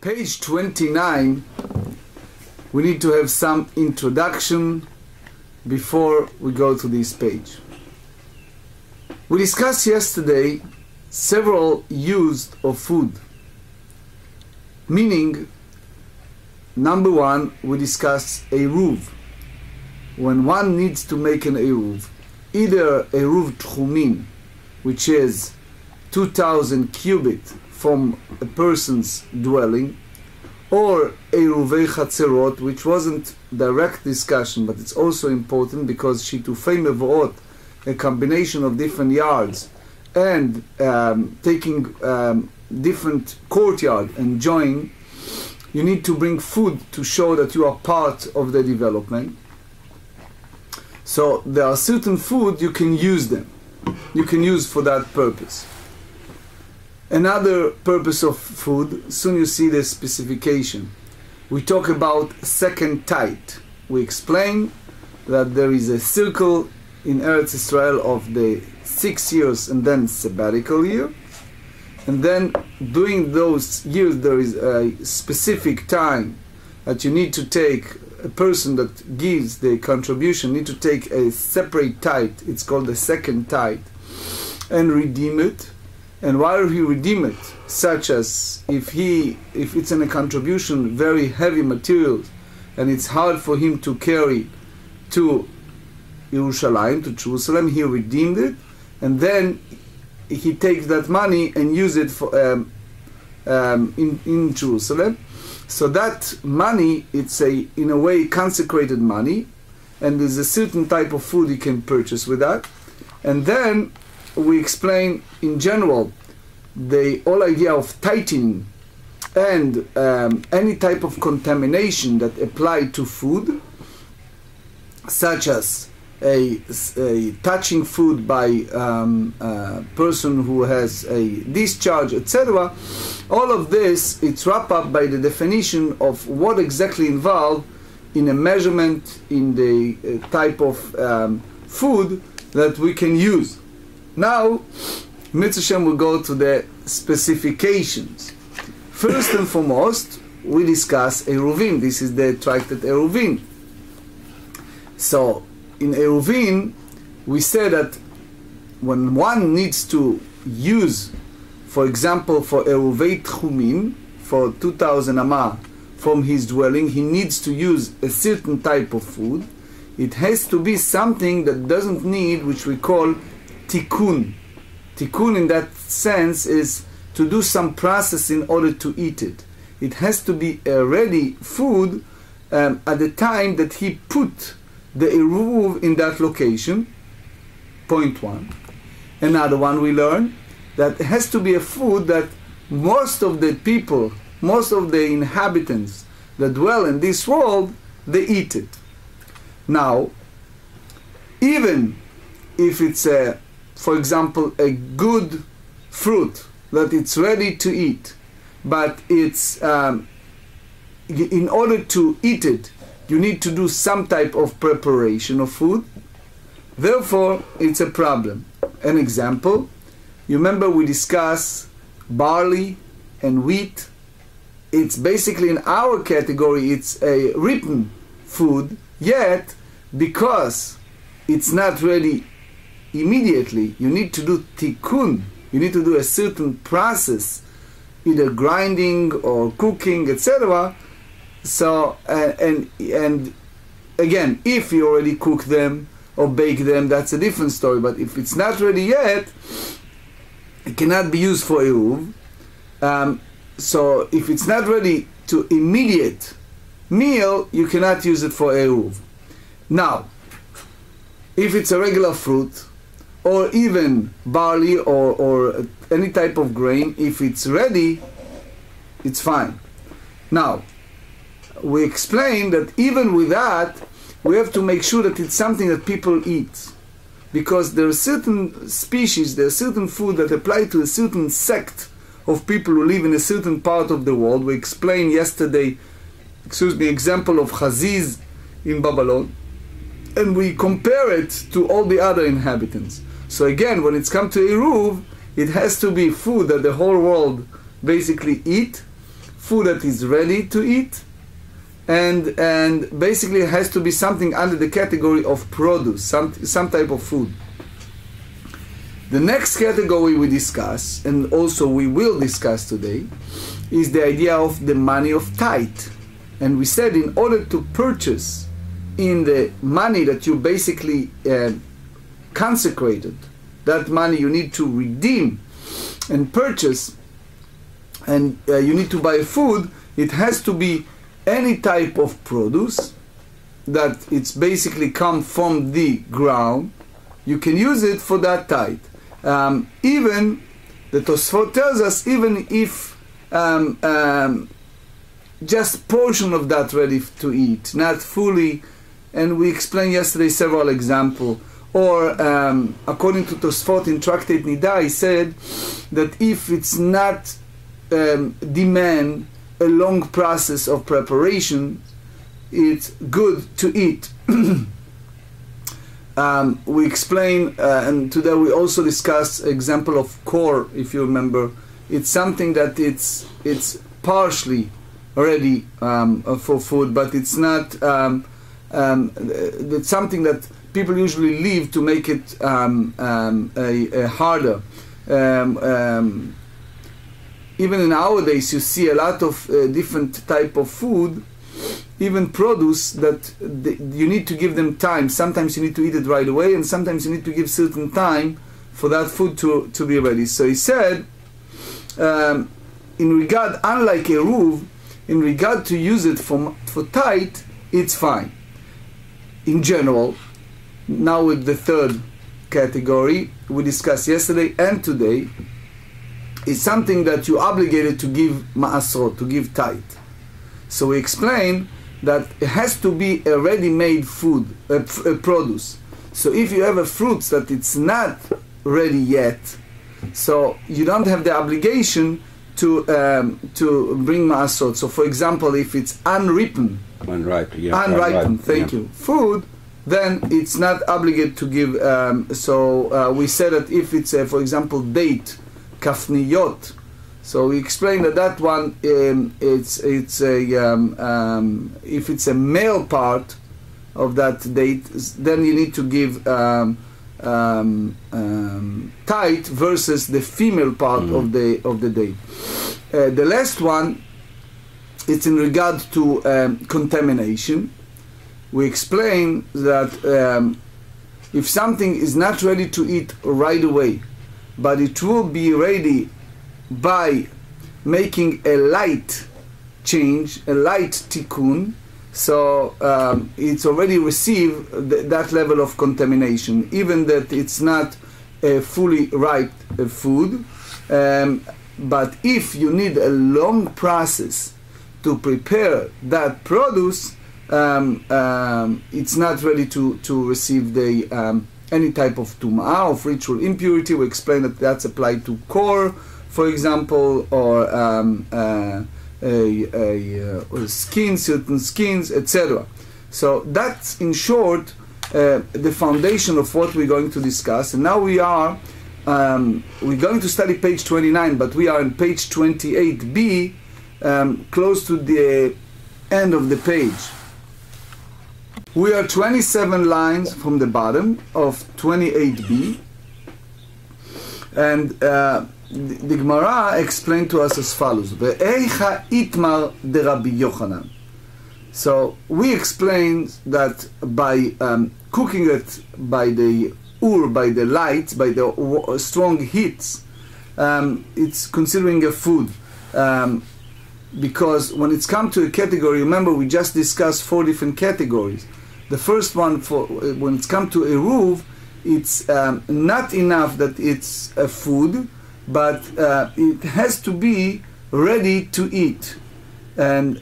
Page 29, we need to have some introduction before we go to this page. We discussed yesterday several uses of food. Meaning, number one, we discussed Eruv. When one needs to make an Eruv, either Eruv Tchumin, which is 2,000 cubit from a person's dwelling, or Eruvei Chatzerot, which wasn't direct discussion, but it's also important because Shitufei Mevorot, a combination of different yards, and taking different courtyard and join, you need to bring food to show that you are part of the development. So there are certain food you can use them. You can use for that purpose. Another purpose of food, soon you see the specification. We talk about second tithe. We explain that there is a circle in Eretz Israel of the 6 years and then sabbatical year. And then during those years there is a specific time that you need to take, a person that gives the contribution need to take a separate tithe, it's called the second tithe, and redeem it. And while he redeem it, such as if it's in a contribution very heavy materials and it's hard for him to carry to Yerushalayim, to Jerusalem, he redeemed it, and then he takes that money and use it for in Jerusalem. So that money, it's in a way consecrated money, and there's a certain type of food you can purchase with that. And then we explain in general the whole idea of tightening and any type of contamination that apply to food, such as a touching food by a person who has a discharge, etc. All of this, it's wrapped up by the definition of what exactly involved in a measurement in the type of food that we can use. Now, Mitzvah Shem will go to the specifications. First and foremost, we discuss Eiruvin. This is the tractate Eiruvin. So, in Eiruvin, we say that when one needs to use, for example, for Eruvei Tchumin, for 2,000 amah from his dwelling, he needs to use a certain type of food. It has to be something that doesn't need, which we call tikkun. Tikkun in that sense is to do some process in order to eat it. It has to be a ready food at the time that he put the Eruv in that location. Point one. Another one we learn that it has to be a food that most of the people, most of the inhabitants that dwell in this world, they eat it. Now, even if it's for example, a good fruit that it's ready to eat, but it's in order to eat it, you need to do some type of preparation of food. Therefore, it's a problem. An example, you remember we discussed barley and wheat. It's basically in our category, it's a written food, yet because it's not ready immediately, you need to do tikkun. You need to do a certain process, either grinding or cooking, etc. So, and again, if you already cook them or bake them, that's a different story. But if it's not ready yet, it cannot be used for Eruv. So, if it's not ready to immediate meal, you cannot use it for Eruv. Now, if it's a regular fruit, or even barley or any type of grain, if it's ready, it's fine. Now, we explain that even with that, we have to make sure that it's something that people eat. Because there are certain species, there are certain food that apply to a certain sect of people who live in a certain part of the world. We explained yesterday, example of Chaziz in Babylon, and we compare it to all the other inhabitants. So again, when it's come to Eruv, it has to be food that the whole world basically eat. food that is ready to eat, and basically it has to be something under the category of produce, some type of food. The next category we discuss, and also we will discuss today, is the idea of the money of tithe. And we said in order to purchase in the money that you basically consecrated, that money you need to redeem and purchase, and you need to buy food, it has to be any type of produce that it's basically come from the ground. You can use it for that tithe. Even the Tosfot tells us, even if just portion of that ready to eat, not fully, and we explained yesterday several examples. Or according to Tosfot in Tractate Nida, he said that if it's not demand a long process of preparation, it's good to eat. We explain, and today we also discuss example of kor, if you remember. It's something that it's partially ready for food, but it's not. It's something that people usually leave to make it harder. Even in nowadays, you see a lot of different type of food, even produce, that you need to give them time. Sometimes you need to eat it right away, and sometimes you need to give certain time for that food to be ready. So he said, in regard, unlike eruv, in regard to use it for tithe, it's fine. In general, now with the third category we discussed yesterday and today, is something that you obligated to give ma'asrot, to give tithe. So we explain that it has to be a ready-made food, a produce. So if you have a fruit that it's not ready yet, so you don't have the obligation to bring ma'asrot. So for example, if it's unripened, thank you, food, then it's not obligated to give. We said that if it's for example date, kafniyot. So we explained that one, it's if it's a male part of that date, then you need to give tithe versus the female part of the date. The last one, it's in regard to contamination. We explain that if something is not ready to eat right away, but it will be ready by making a light change, a light tikkun, so it's already received that level of contamination, even that it's not a fully ripe food. But if you need a long process to prepare that produce, it's not ready to receive the any type of tum'ah, of ritual impurity. We explain that that's applied to kor, for example, or skin, certain skins, etc. So that's in short the foundation of what we're going to discuss. And now we're going to study page 29, but we are on page 28b, close to the end of the page. We are 27 lines from the bottom of 28b, and the Gemara explained to us as follows: Ve'eicha itmar de Rabbi Yochanan. So we explained that by cooking it by the by the light, by the strong heats, it's considering a food. Because when it's come to a category, remember we just discussed 4 different categories. The first one, for when it's come to eruv, it's not enough that it's a food, but it has to be ready to eat, and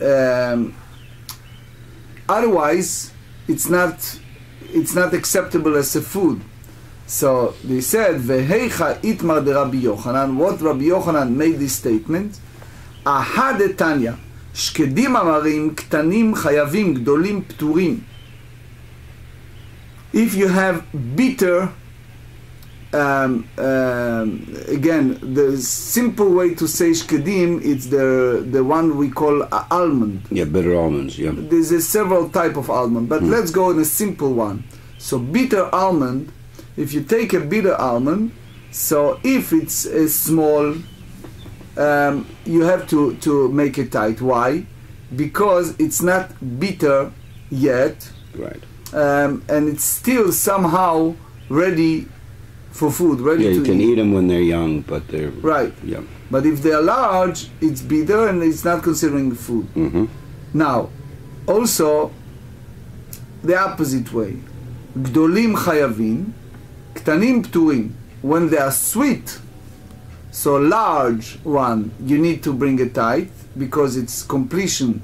otherwise it's not acceptable as a food. So they said, "Veheicha itmar de Rabbi Yochanan." What Rabbi Yochanan made this statement? Aha de Tanya, shkedim amarim ktanim chayavim gdolim pturim. If you have bitter again, the simple way to say shkedim, it's the one we call almond. Yeah, bitter almonds, yeah. There's several type of almond, but let's go in a simple one. So bitter almond, if you take a bitter almond, so if it's small, you have to make it tight. Why? Because it's not bitter yet, right? And it's still somehow ready for food, ready to eat. Yeah, you can eat them when they're young, but they're... Right. Yeah. But if they're large, it's bitter and it's not considering food. Now, also, the opposite way. Gdolim chayavin, ktanim pturim. When they are sweet, so large one, you need to bring a tithe because it's completion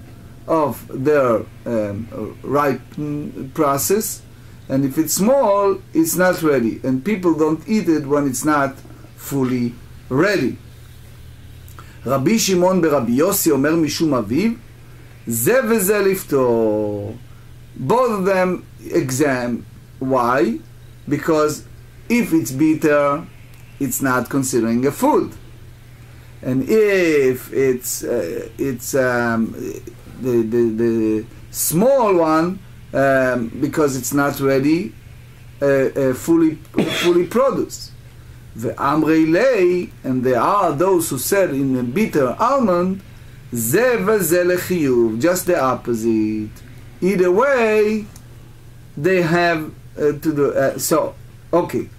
of their ripe process. And if it's small, it's not ready. And people don't eat it when it's not fully ready. Rabbi Shimon ברבי יוסי אומר משום אביו, זה וזה לפתור. Both of them exam. Why? Because if it's bitter, it's not considering a food. And if it's the small one, because it's not ready, fully produced. The amrei lei, and there are those who said in a bitter almond, ze veze lechiyuv, just the opposite. Either way, they have to do. So, okay.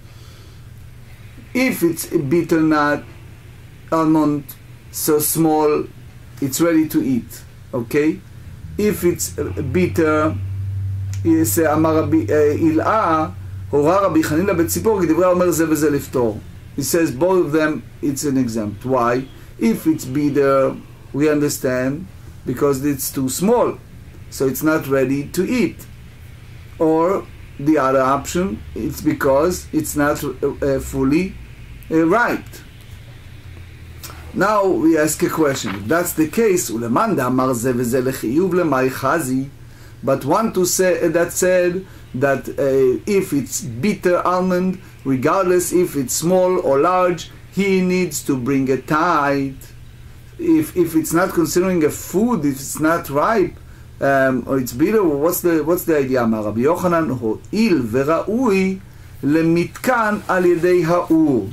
If it's a bitter nut, almond, so small, it's ready to eat. Okay. If it's bitter, is אמר רבי אילאה, הורה רבי חנינא בציפור, כדברי אומר זה וזה לפתור. He says both of them, it's an exempt. Why? If it's bitter, we understand, because it's too small, so it's not ready to eat. Or the other option, it's because it's not fully ripe. Now we ask a question. If that's the case, ולמאן דאמר זה וזה לחיוב למאי חזי, but one to say that said that if it's bitter almond, regardless if it's small or large, he needs to bring a tithe. If it's not considering a food, if it's not ripe, or it's bitter, what's the idea? רבי יוחנן הואיל וראוי למתקן על ידי האור.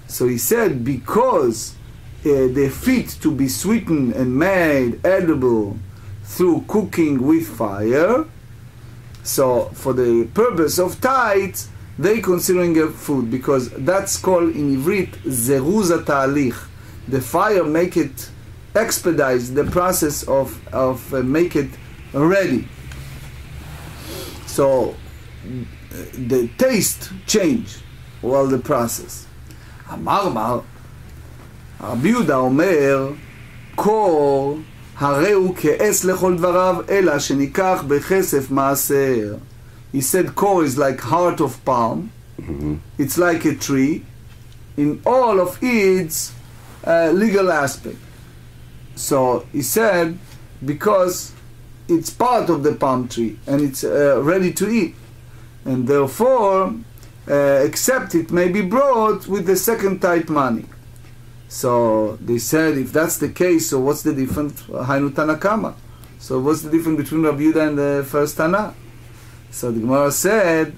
So he said, because they're fit to be sweetened and made edible through cooking with fire, so for the purpose of tithes, they considering a food, because that's called in Ivrit zeruz hatalich. The fire make it expedite the process of make it ready. So the taste change while the process. אמר רבי יהודה אומר, קור הרי הוא כעס לכל דבריו, אלא שניקח בכסף מעשר. He said core is like heart of palm. It's like a tree in all of its legal aspect. So he said, because it's part of the palm tree and it's ready to eat, and therefore except it may be brought with the second type money. So they said, if that's the case, so what's the difference? Hainu Tanakama. So what's the difference between Rabbi Yehuda and the first Tana? So the Gemara said,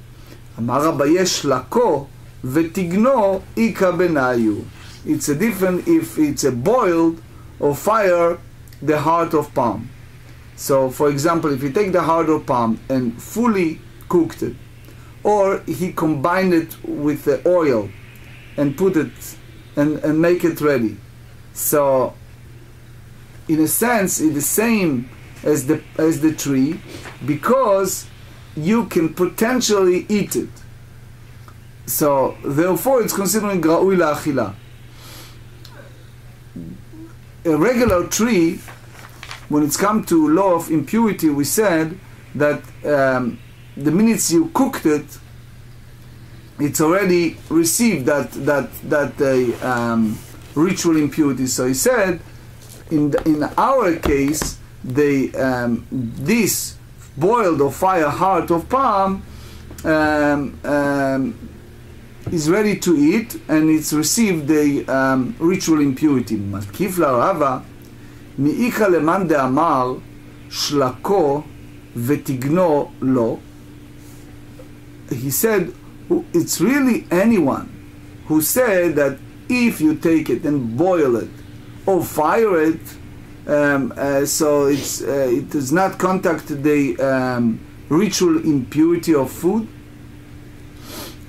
Amar Abaye shlako v'tigno ika benayu. It's a different if it's a boiled or fire the heart of palm. So for example, if you take the heart of palm and fully cooked it, or he combined it with the oil and put it and make it ready. So in a sense it's the same as the tree, because you can potentially eat it. So therefore it's considered ra'ui la'achila. A regular tree, when it's come to law of impurity, we said that the minutes you cooked it, it's already received that ritual impurity. So he said, in our case, this boiled or fire heart of palm is ready to eat, and it's received the ritual impurity. Matkif la'rava, mi'ika leman de'amar, shlako v'tigno lo. He said, it's really anyone who said that if you take it and boil it or fire it, so it does not contact the ritual impurity of food.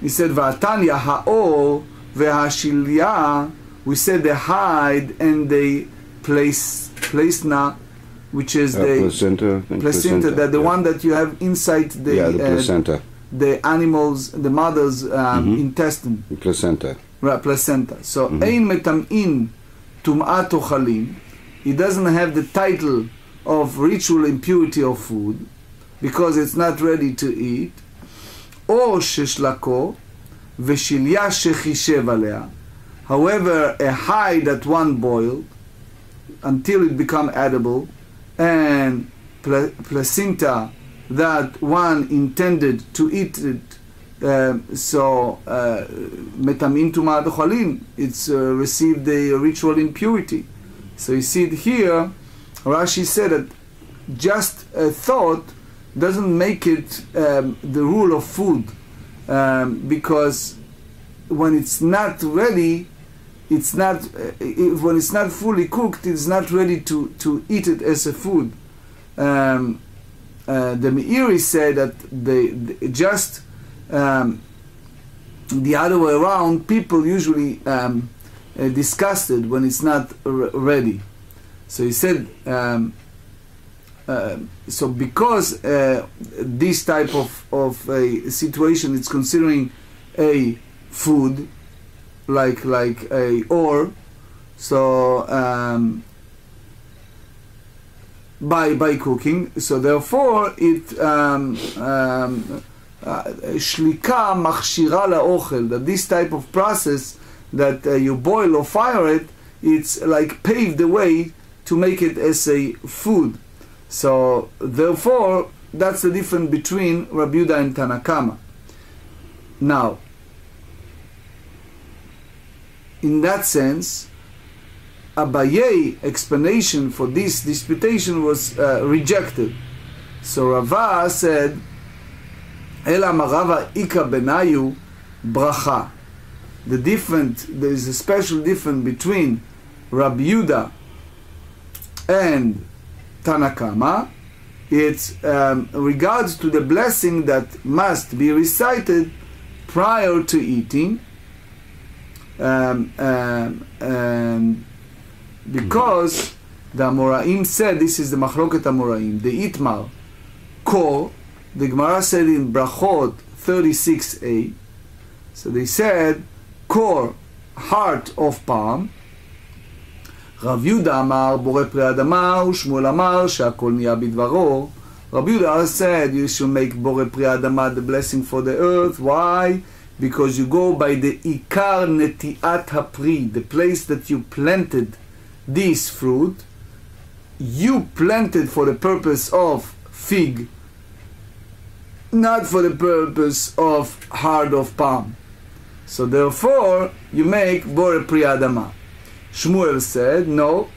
He said, V'atanya ha'or ve'hashilya, we said the hide and the placenta, which is the placenta, that the one that you have inside the placenta. The animals, the mother's intestine. Placenta. Right, placenta. So, ein metam'in tum'at ochalim. It doesn't have the title of ritual impurity of food because it's not ready to eat. Or sheshlako v'shilya shechishev alea. However, a hide that one boiled until it become edible, and placenta that one intended to eat it, metamin tumat ochalin, it's received the ritual impurity. So you see it here, Rashi said that just a thought doesn't make it the rule of food, because when it's not ready, it's not when it's not fully cooked, it's not ready to eat it as a food. The Meiri said that the other way around, people usually disgusted when it's not ready. So he said, so because this type of a situation is considering a food like a ore, so by cooking, so therefore it shlika machshira la'ochel, that this type of process that you boil or fire it, it's like paved the way to make it as a food. So therefore that's the difference between Rabbi Yehuda and Tanakama. Now, in that sense, Abaye's explanation for this disputation was rejected. So Rava said, Ela marava ika benayu bracha. There is a special difference between Rabbi Yehuda and Tanakama. It's regards to the blessing that must be recited prior to eating, and because the Amoraim said, this is the Machloket Amoraim, the Itmar, Kor, the Gemara said in Brachot 36a, so they said, Kor, heart of palm, Rav Yehuda Amar, Borei Pri Adama, Ushmuel Amar, She'akol Niya Bidvaro. Rav Yehuda said, you should make Borei Pri Adama the blessing for the earth. Why? Because you go by the Ikar Neti'at HaPri, the place that you planted this fruit. You planted for the purpose of fig, not for the purpose of heart of palm. So therefore, you make Borei Pri Adama. Shmuel said, no.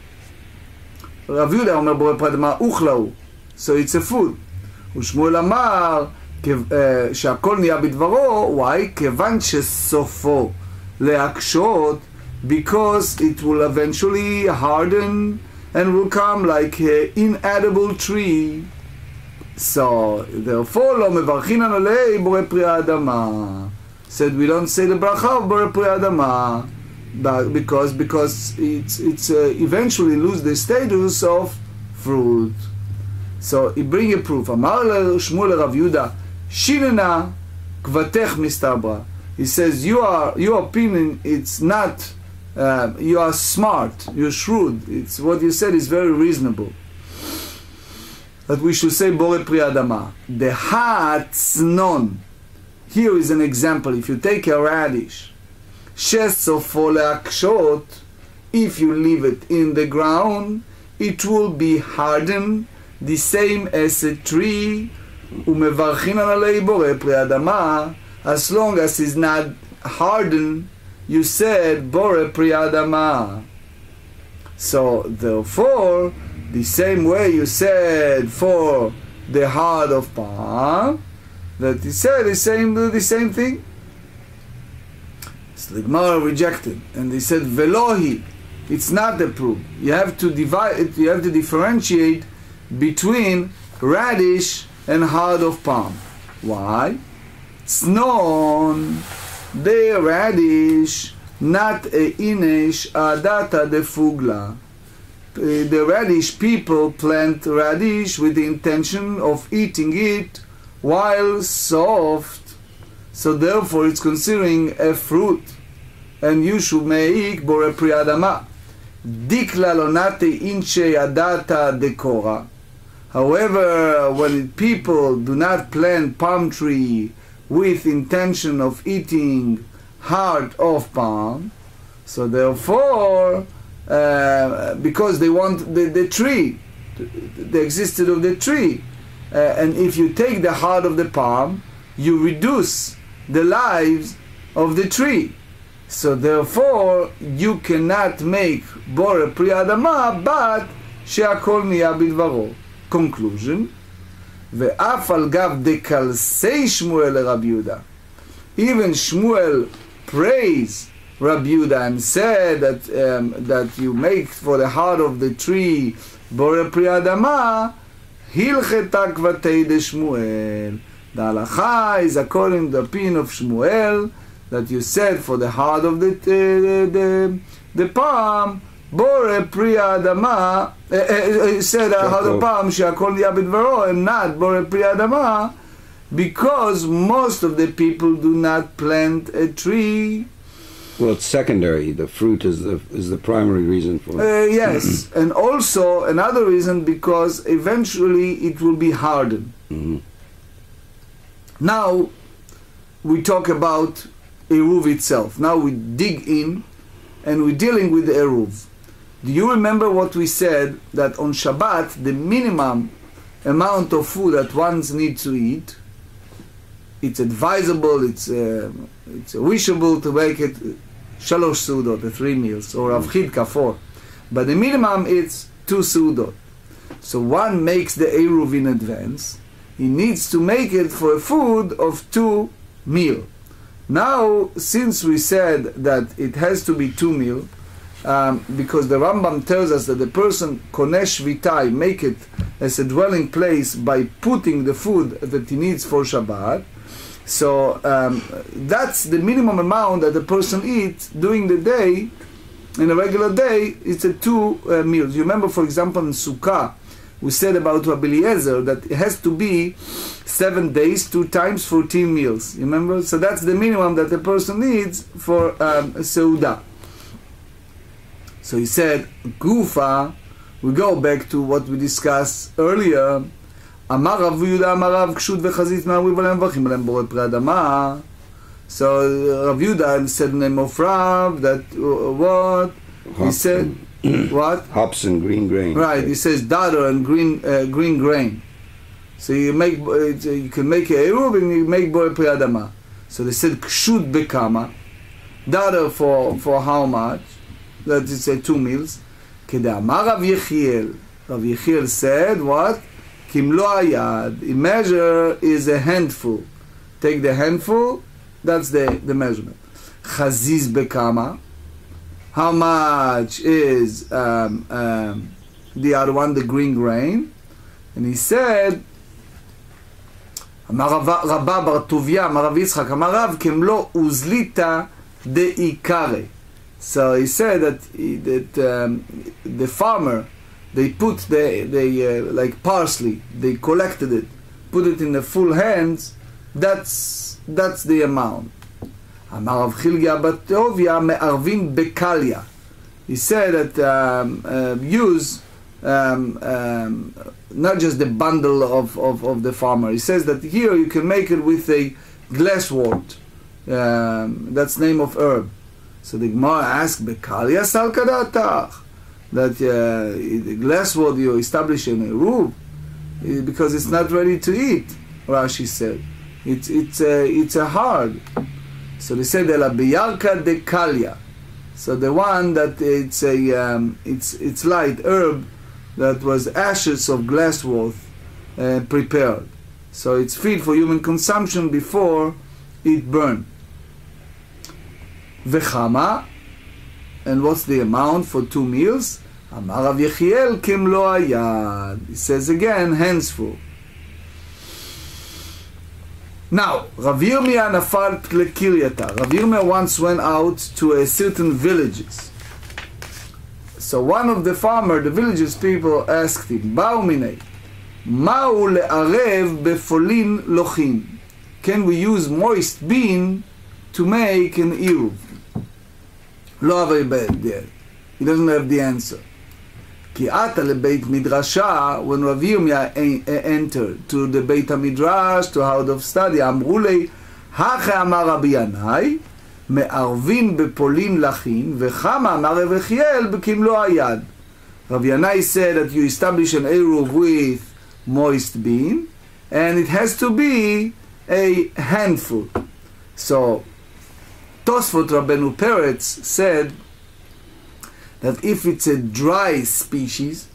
Rav Yehuda Omer Borei Pri Adama uchlau, so it's a food. ושמואל אמר שהכל נהיה בדברו. Why? כיוון שסופו להקשות, because it will eventually harden and will come like an inedible tree. So therefore לא מברכין על עלי בורא פרי האדמה. Said we don't say the bracha of בורא פרי האדמה, because it's eventually lose the status of fruit. So he bring a proof. אמר לשמואל לרב יהודה, שיננה כבתך מסתברא. He says your opinion, it's not you are smart, you're shrewd, it's what you said is very reasonable, that we should say בורא פרי האדמה. The הצנון, here is an example. If you take a radish, שסופו להקשות, if you leave it in the ground, it will be hardened, the same as a tree. ומברכין על עלי בורא פרי האדמה, as long as it's not harden, you said Bore Pri Adama. So therefore, the same way you said for the heart of palm, that he said the same thing. So the Gemara rejected, and they said Velohi, it's not approved. You have to divide it. You have to differentiate between radish and heart of palm. Why? It's known the radish, not a inesh adata de fugla. The radish people plant radish with the intention of eating it while soft, so therefore it's considering a fruit, and you should make bore pri adama. Dikla lonate inche adata decora. However, when people do not plant palm tree with intention of eating heart of palm, so therefore, because they want the tree, the existence of the tree, and if you take the heart of the palm, you reduce the lives of the tree. So therefore, you cannot make bore pri adama, but she'akol niya bidvaro. Conclusion: ve'af al gav dekalsei Shmuel Rabbi Yehuda. Even Shmuel praised Rabbi Yehuda and said that you make for the heart of the tree bore pri adama. Hilcheta kvatei de Shmuel. The halacha is according to the opinion of Shmuel that you said for the heart of the palm bore pri adama. You said heart of palm she'akol niya bidvaro and not bore pri adama, because most of the people do not plant a tree. Well, it's secondary. The fruit is the primary reason for it. Yes, and also another reason, because eventually it will be hardened. Mm-hmm. Now we talk about Eruv itself. Now we dig in and we're dealing with the Eruv. Do you remember what we said, that on Shabbat the minimum amount of food that one needs to eat, it's advisable, it's wishable to make it shalosh seudot, the 3 meals, or avchidka 4, but the minimum it's 2 seudot. So one makes the Eruv in advance. He needs to make it for a food of 2 meal. Now, since we said that it has to be 2 meal, because the Rambam tells us that the person konesh vitai, make it as a dwelling place by putting the food that he needs for Shabbat. So that's the minimum amount that the person eats during the day. In a regular day, it's a 2 meals. You remember, for example, in Sukkah, we said about Rabbi Eliezer that it has to be 7 days, 2 times 14 meals. You remember? So that's the minimum that the person needs for Seudah. So he said, Gufa, we go back to what we discussed earlier. Amar Rav Yehuda, Amar Rav Kshut v'chazit ma'awiv alem v'achim alem bore pri adama. So Rav Yehuda said in the name of Rav that what? He said, what? Hops and green grain. Right, he says daughter and green grain. So you can make a Eruv and you make bore pri adama. So they said kshut bekama, daughter for how much? That is 2 meals. Kedamar Rav Yechiel. Rav Yechiel said what? Kimlo ayad. A measure is a handful. Take the handful. That's the measurement. Chaziz bekama. How much is the other one, the green grain? And he said, Amar Rabba bar Tovia, Amar Rav Yitzchak, Amar Rav kemlo uzlita de ikare. So he said that the farmer, they put like parsley, they collected it, put it in the full hands. That's the amount. Amar Rav Chilgia bar Tovia me'arvin bekalia. He said that use not just the bundle of the farmer. He says that here you can make it with a glasswort. That's name of herb. So the Gemara asks, Bekalia sal kadatach, that the glasswort you establish in a roof because it's not ready to eat. Rashi said, it's a hard. So they said ela biyarka de kalia. So the one that it's light herb that was ashes of glassworth prepared. So it's fit for human consumption before it burned. Vechama, and what's the amount for 2 meals? Amar Rav Yechiel kemlo hayad. He says again, hands full. Now, Rav Yirmiyah nafal lekiryata. Rav Yirmiyah once went out to a certain villages. So one of the villages people asked him, Ba'u minei, ma'u le'arev befolin lochin. Can we use moist bean to make an iruv? Lo very bad there. He doesn't have the answer. Ki ata lebeit midrasha, when Rav Yirmiyah entered to the Beit HaMidrash, to house of study, amru lei, hache amar Rabbi Yanai, me'arvin bepolin lachin, vechama amar Rav Yechiel bekimlo hayad. Rav Yanai said that you establish an eruv with moist bean, and it has to be a handful. So, Tosfot Rabbeinu Peretz said that if it's a dry species,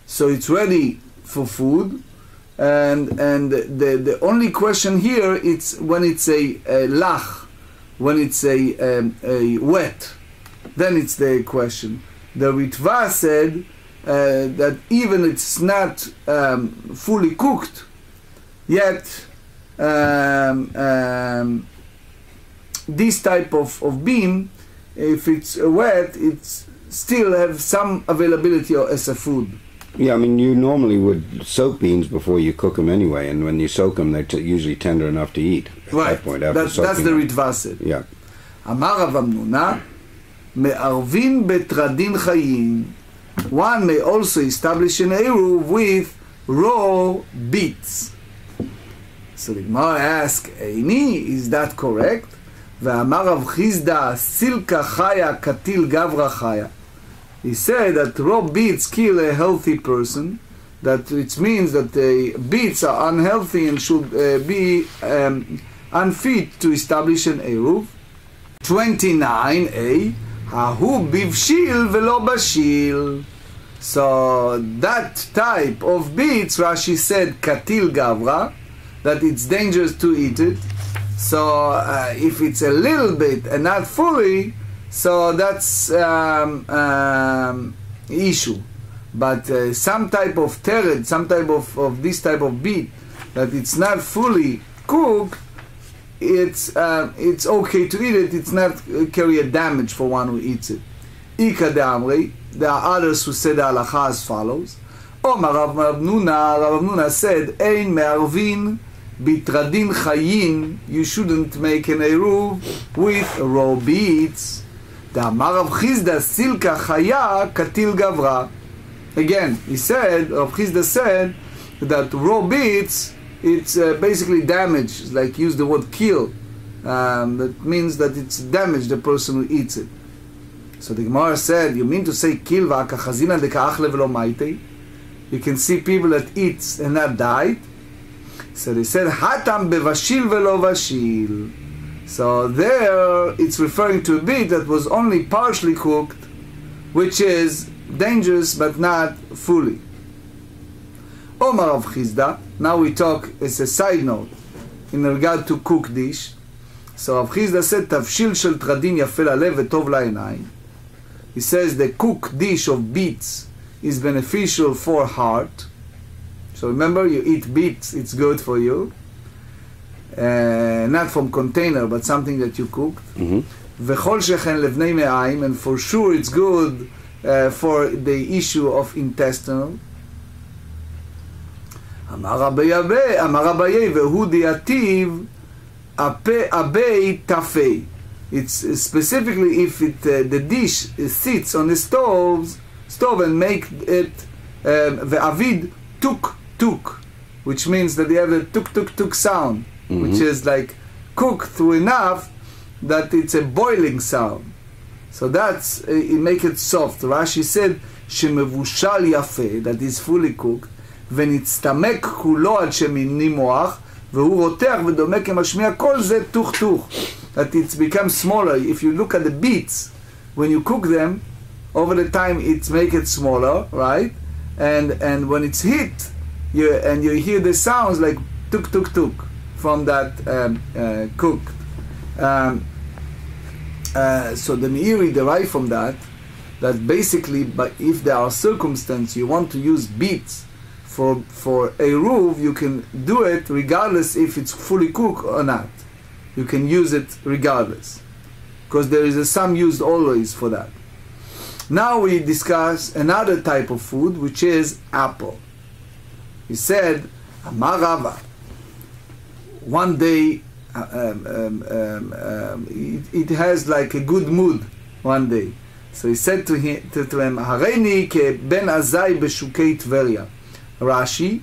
so it's ready for food, and the only question here is when it's a lach, when it's a wet, then it's the question. The Ritva said that even it's not fully cooked yet, this type of bean, if it's wet, it's still have some availability as a food. Yeah, I mean, you normally would soak beans before you cook them anyway, and when you soak them, they're usually tender enough to eat at that point. That's the Ritva said. Yeah. Amar Rav Amnuna, me'arvin betradin chayim. One may also establish an eruv with raw beets. So the Gemara asks, Eini, is that correct? Ve'amar Rav Chizda, silka chaya katil gavra chaya. He said that raw beets kill a healthy person, that it means that the beets are unhealthy and should be unfit to establish an eruv. 29a, hahu bivshil velo bashil. So that type of beets, Rashi said katil gavra, that it's dangerous to eat it. So if it's a little bit and not fully, so that's issue. But some type of tered, some type of this type of beet, that it's not fully cooked, it's okay to eat it. It's not carry a damage for one who eats it. Ika de Amrei, there are others who said the halacha as follows. Omar Rav Nuna said, Ein me'arvin bitradin chayin, you shouldn't make an eruv with raw beets. The Amar Rav Chizda silka chaya katil gavra. Again, Rav Chizda said that raw beets, it's basically damage. It's like use the word kill. That means that it's damage the person who eats it. So the Gemara said, you mean to say kill v'akachazina deka'achle v'lo maitei? You can see people that eat and not died. So they said, hatam bevashil v'lo vashil. So there it's referring to a beet that was only partially cooked, which is dangerous but not fully. Omar Rav Chizda, now we talk as a side note in regard to cooked dish. So Rav Chizda said, tavshil shel tradin yafeh lalev v'tov la'einayim. He says the cooked dish of beets is beneficial for heart. So remember, you eat beets, it's good for you. Not from container, but something that you cooked. V'chol shechen levnei me'ayim, and for sure it's good for the issue of intestinal. Amar Abaye vehu diativ abei tafei. It's specifically if the dish sits on the stove and make it ve'avid tuk, which means that they have a tuk sound, which is like cooked through enough that it's a boiling sound. So that's it make it soft. Rashi said shemevushal yafeh, that is fully cooked, ונצטמק כולו עד שמיני מוח, והוא רותח ודומה כמשמיע, כל זה תוך. that it's become smaller. If you look at the beets, when you cook them, over the time it makes it smaller, right? And when it's hit, you hear the sounds like tuk tuk tuk from that cooked. So the Meiri derive from that basically, but if there are circumstances you want to use beets for Eruv, you can do it regardless if it's fully cooked or not. You can use it regardless, because there is a sum used always for that. Now we discuss another type of food, which is apple. He said, Amar Rava, one day it has like a good mood one day. So he said to him, Hareini ke ben azai b'shukei Tveria. Rashi,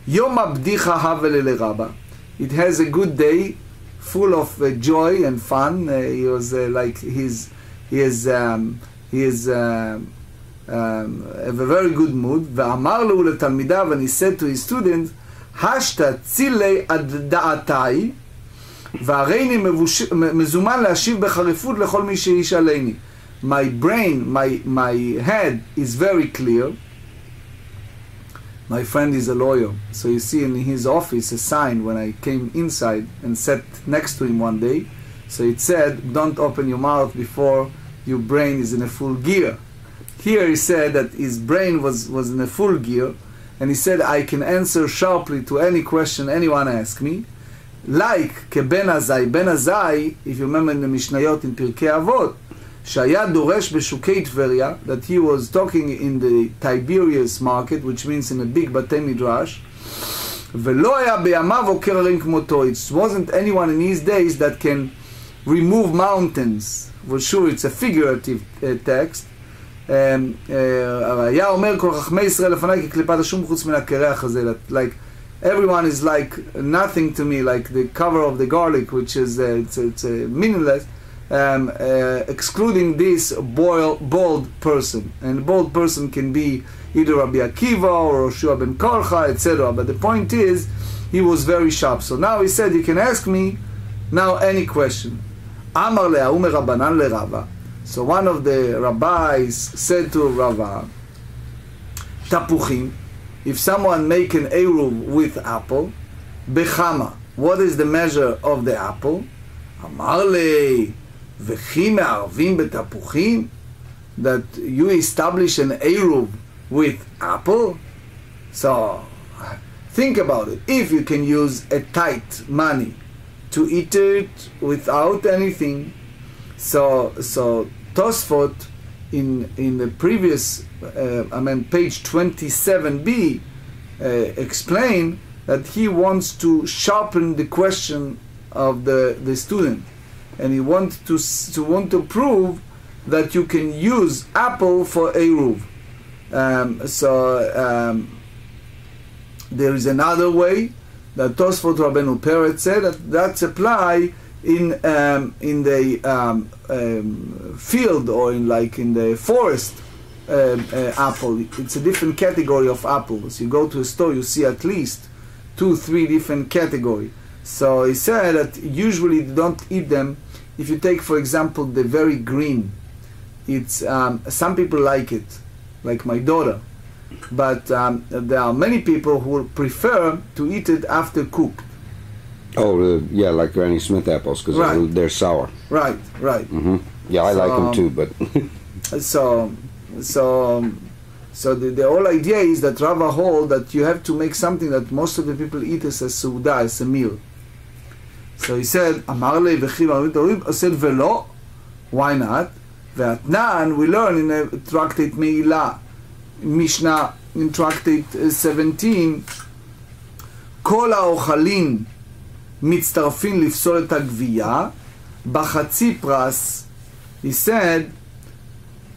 Yom abdicha havel Rabba. It has a good day, full of joy and fun. He was like he is a very good mood. Ve'amar lo letalmidav, and he said to his students, Hashta tzilei ad da'atai, והריני מזומן להשיב בחריפות לכל מי שישאלני. My brain, my head is very clear. My friend is a lawyer, so you see in his office a sign when I came inside and sat next to him one day. So it said, don't open your mouth before your brain is in a full gear. Here he said that his brain was in a full gear, and he said, I can answer sharply to any question anyone asks me. Like Ben Azai, if you remember in the Mishnayot in Pirkei Avot, Shaya Doresh B'Shukei Tveria, that he was talking in the Tiberias market, which means in a big Batei Midrash. V'lo haya b'yamav oker harim kmoto. It wasn't anyone in his days that can remove mountains. For sure, it's a figurative text. היה אומר כל חכמי ישראל לפניי כקליפת השום חוץ מן הקרח הזה. Like everyone is like nothing to me, like the cover of the garlic, which is it's meaningless, excluding this bold person. And a bold person can be either Rabbi Akiva or Roshua ben Korcha, etc. But the point is, he was very sharp. So now he said, you can ask me now any question. Amar le'ahu merabanan le'Rava. So one of the rabbis said to Rava, Tapuchim, if someone make an Eruv with apple, Bechama, what is the measure of the apple? Amar le, V'chi me'arvim betapuchim, that you establish an Eruv with apple? So, think about it. If you can use a tight money to eat it without anything, so Tosfot in the previous, page 27b, explain that he wants to sharpen the question of the student, and he wants to prove that you can use apple for Eruv. There is another way that Tosfot Rabbeinu Peretz said that's apply in the field or in the forest apple. It's a different category of apples. You go to a store, you see at least 2-3 different categories. So he said that usually you don't eat them. If you take, for example, the very green, it's some people like it, like my daughter, but there are many people who prefer to eat it after cooked. Oh, yeah, like Granny Smith apples, because they're sour. Right. Mm-hmm. Yeah, I like them too, but... so the whole idea is that Rava hold that you have to make something that most of the people eat as a su'udah, as a meal. So he said, Amar le v'chi I said, Velo, why not? Ve'atnan, we learn in a tractate Me'ilah, Mishnah, in tractate 17, Kol ha'ochalin מצטרפים לפסול את הגבייה בחצי פרס. He said,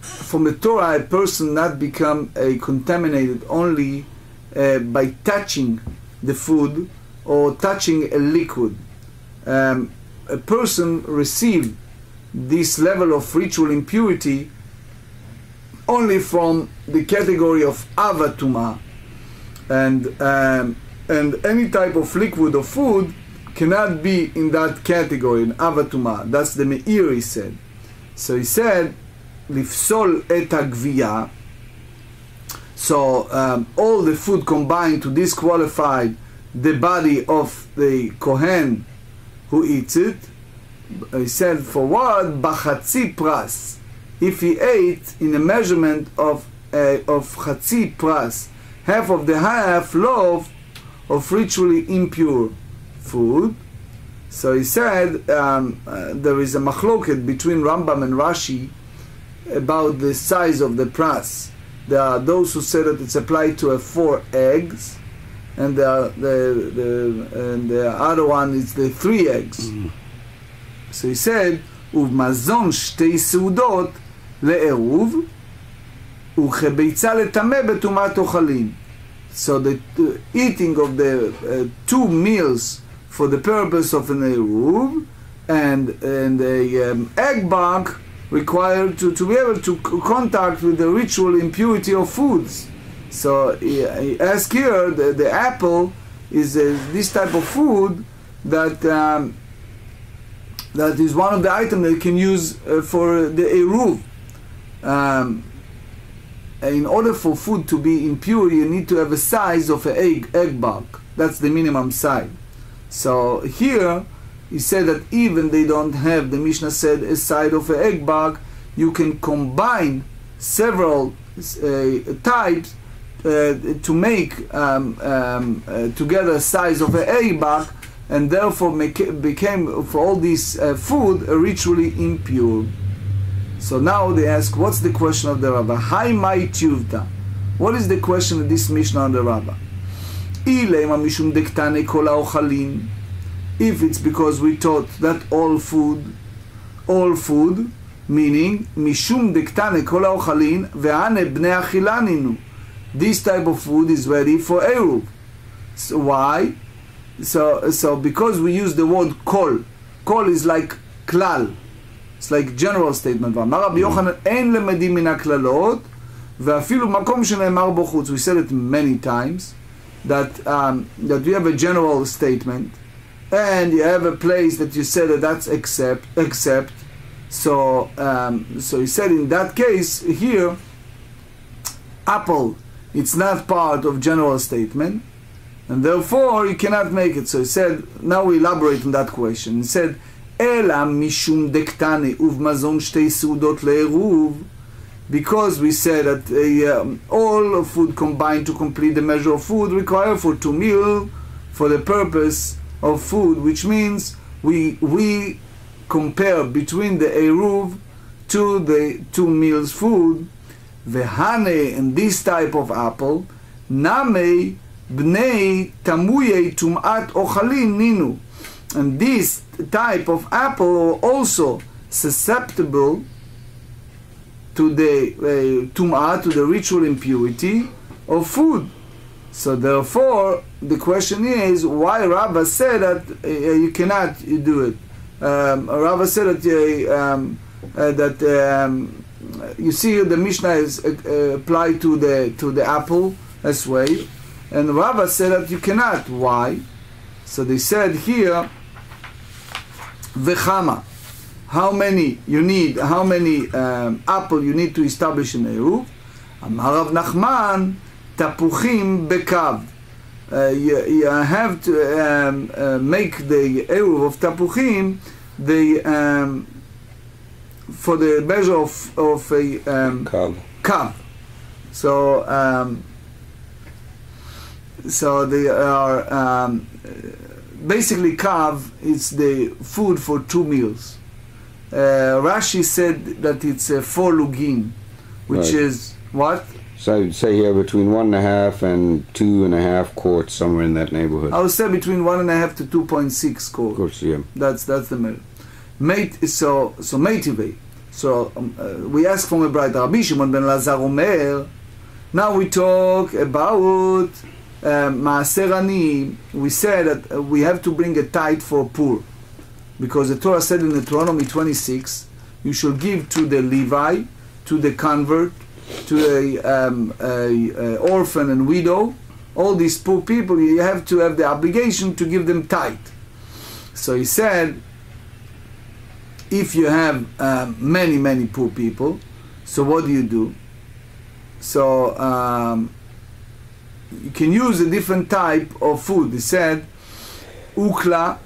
from the Torah, a person not become contaminated only by touching the food or touching a liquid. A person receive this level of ritual impurity only from the category of avatuma, and any type of liquid or food cannot be in that category, in Avatuma. That's the Meir, he said. So he said, Lifsol et hagviya. So all the food combined to disqualify the body of the Kohen who eats it. He said, for what? Bachatzi pras. If he ate in a measurement of chatzi pras, half of the half loaf of ritually impure food. So he said there is a machloket between Rambam and Rashi about the size of the pras. There are those who say that it's applied to 4 eggs, and the other one is the 3 eggs. So he said, "Uvmazon shtei seudot le'eruv, uchebeitza letameh betumat ochalin." So the eating of the 2 meals for the purpose of an eruv, and a egg bag required to be able to contact with the ritual impurity of foods. So he asks here, the apple is this type of food that is one of the items that you can use for the eruv. In order for food to be impure, you need to have a size of an egg bag. That's the minimum size. So here he said that even they don't have, the Mishnah said, a size of an egg bag, you can combine several types to make together a size of an egg bag, and therefore became for all these food ritually impure. So now they ask, what's the question of the Rabbah? Hai mai tiyuvta. What is the question of this Mishnah on the Rabbah? Mishum dektane kol ha'ochalin. If it's because we taught that all food, meaning Mishum dektane kol ha'ochalin ve'ane bnei achilaninu. This type of food is ready for eruv. So why? So because we use the word kol. Kol is like klal. It's like general statement. We said it many times that you have a general statement, and you have a place that you said that's except. So he said in that case here, apple, it's not part of general statement, and therefore you cannot make it. So he said, now we elaborate on that question. He said, Ela mishum dektane uvmazon shtei seudot le'eruv, because we said that all food combined to complete the measure of food require for 2 meals for the purpose of food, which means we compare between the eruv to the 2 meals food. Vehane, and this type of apple, name bnei tamuye tumat ochalin ninu, and this type of apple also susceptible to the tum'ah, to the ritual impurity of food. So therefore, the question is, why Rabbah said that you cannot do it? Rabbah said that you see the Mishnah is applied to the apple as well, and Rabbah said that you cannot. Why? So they said here, v'chama, how many apple you need to establish an eruv? Amar Rav Nachman, tapuchim bekav. You have to make the eruv of tapuchim for the measure of a kav. So they are basically kav is the food for 2 meals. Rashi said that it's 4 lugim, which is what? So say here between 1.5 and 2.5 quarts, somewhere in that neighborhood. I would say between 1.5 to 2.6 quarts. Of course, yeah. That's the mate. So meitive. So we ask from a bride, Rabbi Shimon ben Lazar Omer. Now we talk about Maaser Ani. We said that we have to bring a tithe for poor, because the Torah said in Deuteronomy 26, you shall give to the Levi, to the convert, to a orphan and widow, all these poor people. You have to have the obligation to give them tithe. So he said, if you have many poor people, so what do? So you can use a different type of food. He said, ukla,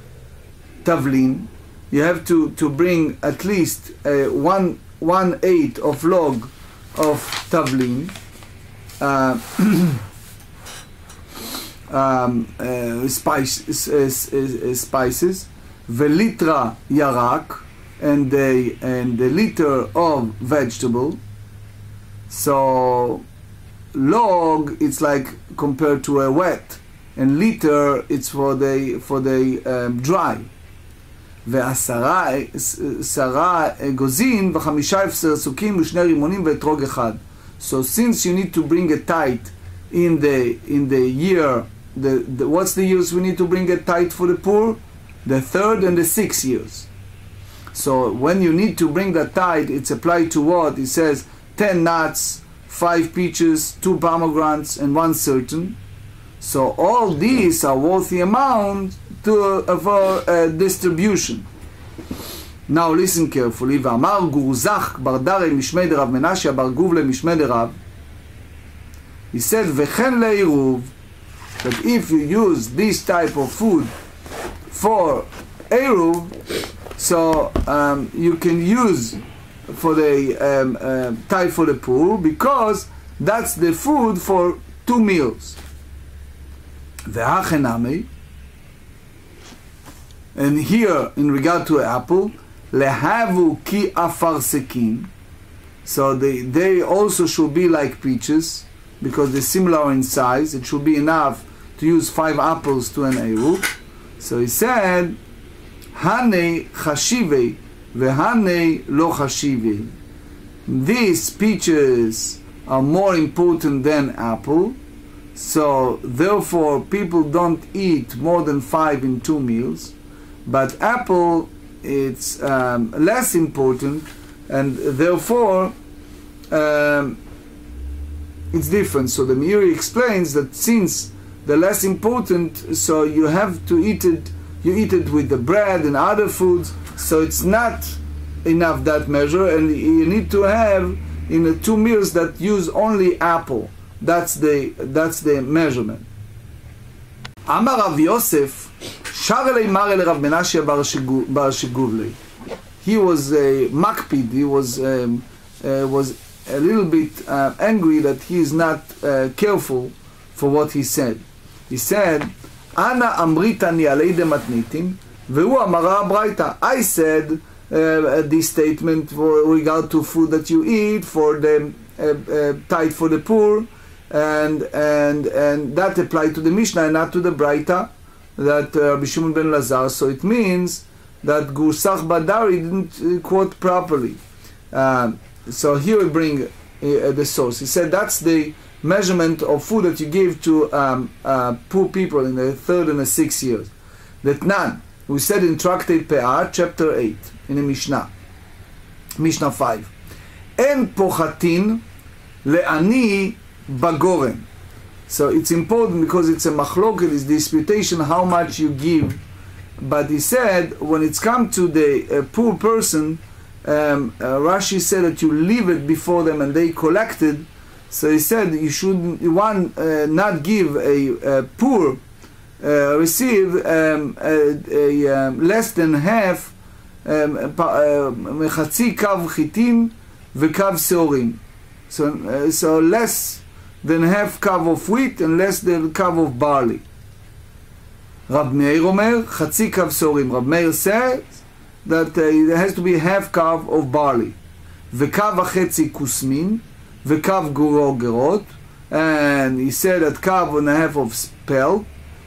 tavlin. You have to bring at least 1/8 of log of tavlin, spices, velitra yarak, and a liter of vegetable. So log, it's like compared to a wet, and liter, it's for the dry. ועשרה אגוזים ו5 אפסרסוקים ו2 רימונים ואתרוג אחד. So since you need to bring a tithe in the year, what's the years we need to bring a tithe for the poor? The 3rd and the 6th years. So when you need to bring the tithe, it's applied to what? It says 10 nuts, 5 peaches, 2 pomegranates, and 1 certain. So all these are worthy amount for distribution. Now listen carefully. ואמר גורזך בר דרי משמי דרב מנשה בר גובלה משמי דרב. He said וכן לעירוב, that if you use this type of food for עירוב, so you can use for the tithe for the poor, because that's the food for 2 meals. והכנמי, and here in regard to apple, lehavu ki afarsekin, so they also should be like peaches, because they're similar in size. It should be enough to use 5 apples to an eruv. So he said, hane chashive vehane lo chashive. These peaches are more important than apple, so therefore people don't eat more than 5 in 2 meals. But apple, it's less important, and therefore it's different. So the Meiri explains that since the less important, so you have to eat it. You eat it with the bread and other foods. So it's not enough that measure, and you need to have in the 2 meals that use only apple. That's the measurement. Amar Rav Yosef. He was a makpid. He was a little bit angry that he is not careful for what he said. He said, "Ana amritani alei dematnitim, vehu amara braita." I said this statement for regard to food that you eat for the tithe for the poor, and that applied to the Mishnah and not to the braita that Rabbi Shimon ben Lazar. So it means that Gursach Badari didn't quote properly. So here we bring the source. He said that's the measurement of food that you give to poor people in the 3rd and the 6th years. That none. We said in Tractate Pe'ah, chapter 8, in the Mishnah 5. En pochatin le'ani bagorem. So it's important because it's a machloket, it's disputation how much you give. But he said when it's come to the poor person, Rashi said that you leave it before them and they collected. So he said you should not give a poor receive less than half mechatzi kav chitin vekav seorim. So less than half kav of wheat and less than kav of barley. Rab Meir Omer, chatzi kav seorim. Rab Meir says that there has to be half kav of barley. Vekav achetzi kusmin, vekav guro gerot, and he said that kav and a half of spelt,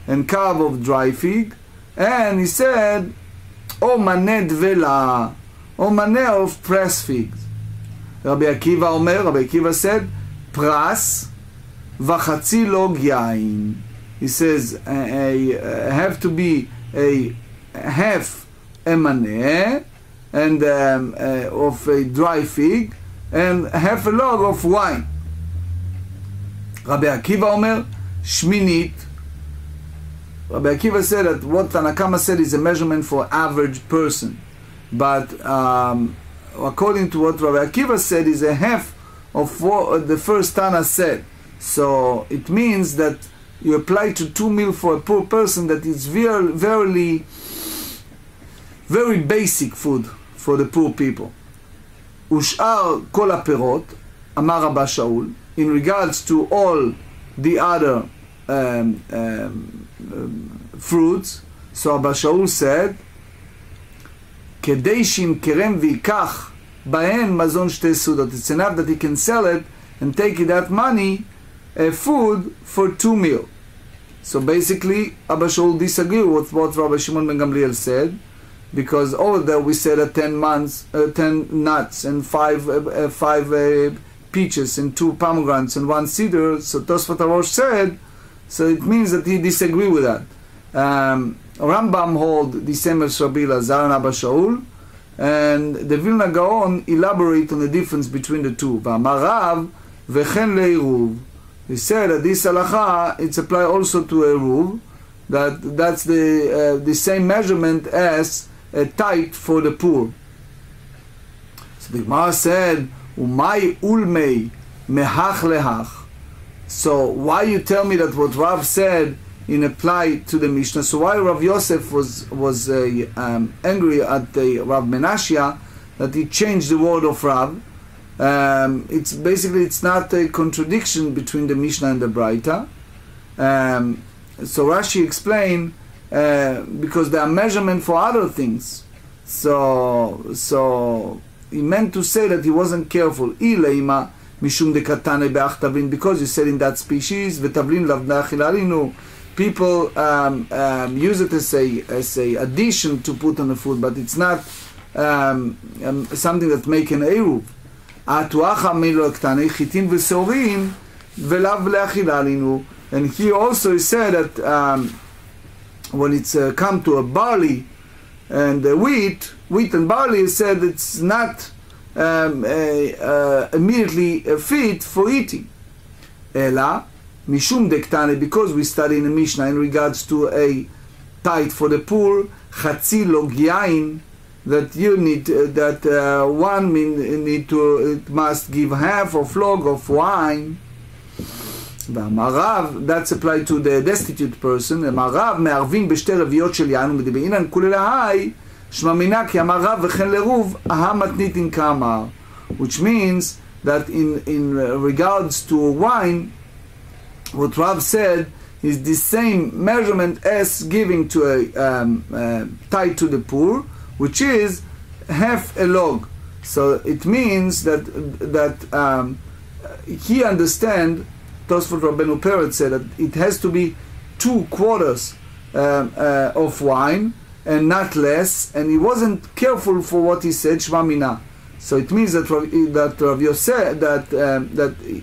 and kav of dry fig, and he said, o maneh dvela, o maneh of pressed figs. Rabbi Akiva Omer, Rabbi Akiva said, pras v'chatzi log yain. He says, have to be a half a maneh, and of a dry fig, and half a log of wine. Rabbi Akiva Omer, shminit Rabbi Akiva said that what Tanakama said is a measurement for average person. But according to what Rabbi Akiva said is a half of what the first Tana said. So it means that you apply to 2 meal for a poor person that is very basic food for the poor people. Ush'ar kol haperot, amar Rabba Shaul, in regards to all the other fruits, so Rabba Shaul said, כדי שימכרם ויקח בהן מזון 2 סעודות. It's enough that he can sell it and take that money, food for 2 meal. So basically, Rabba Shaul disagree with what Rabbi Shimon ben Gamliel said, because over there we said that 10 nuts and 5 peaches and 2 pomegranates and 1 cedar. So Tosfot HaRosh said, so it means that he disagree with that. Rambam hold the same as Rabbi Elazar and Abba Shaul, and the Vilna Gaon elaborate on the difference between the two. V'amarav v'chen le'iruv. He said that this halacha, it's applied also to eruv, that's the same measurement as a tithe for the poor. So the Gemara said, Umay ulmei mehach lehach. So why you tell me that what Rav said in apply to the Mishnah? So why Rav Yosef was angry at the Rav Menashia that he changed the word of Rav? It's basically, it's not a contradiction between the Mishnah and the Braita. So Rashi explained, because there are measurement for other things. So he meant to say that he wasn't careful. Ileima mishum dekatane be'achtavlin, because you said in that species v'tavlin lav na'achilalinu. People use it as a addition to put on the food, but it's not something that make an eruv. And he also said that when it's come to a barley and wheat and barley, he said it's not immediately fit for eating. Ela mishum dektane, because we study in the Mishnah in regards to a tithe for the poor, chatzi log yain, that you need one need to, it must give half of log of wine. והמערב, that's applied to the destitute person. המערב מערבים בשתי רביעות של יין ומדבעינן כולל ההי שממינה כי המערב וכן לרוב המתניתין כאמר, which means that in regards to wine, what Rav said is the same measurement as giving to a tithe to the poor, which is half a log. So it means that he understand. Tosfot Rabbeinu Peretz said that it has to be 2 quarters of wine and not less, and he wasn't careful for what he said, Shema Mina. So it means that Rav Yosef, that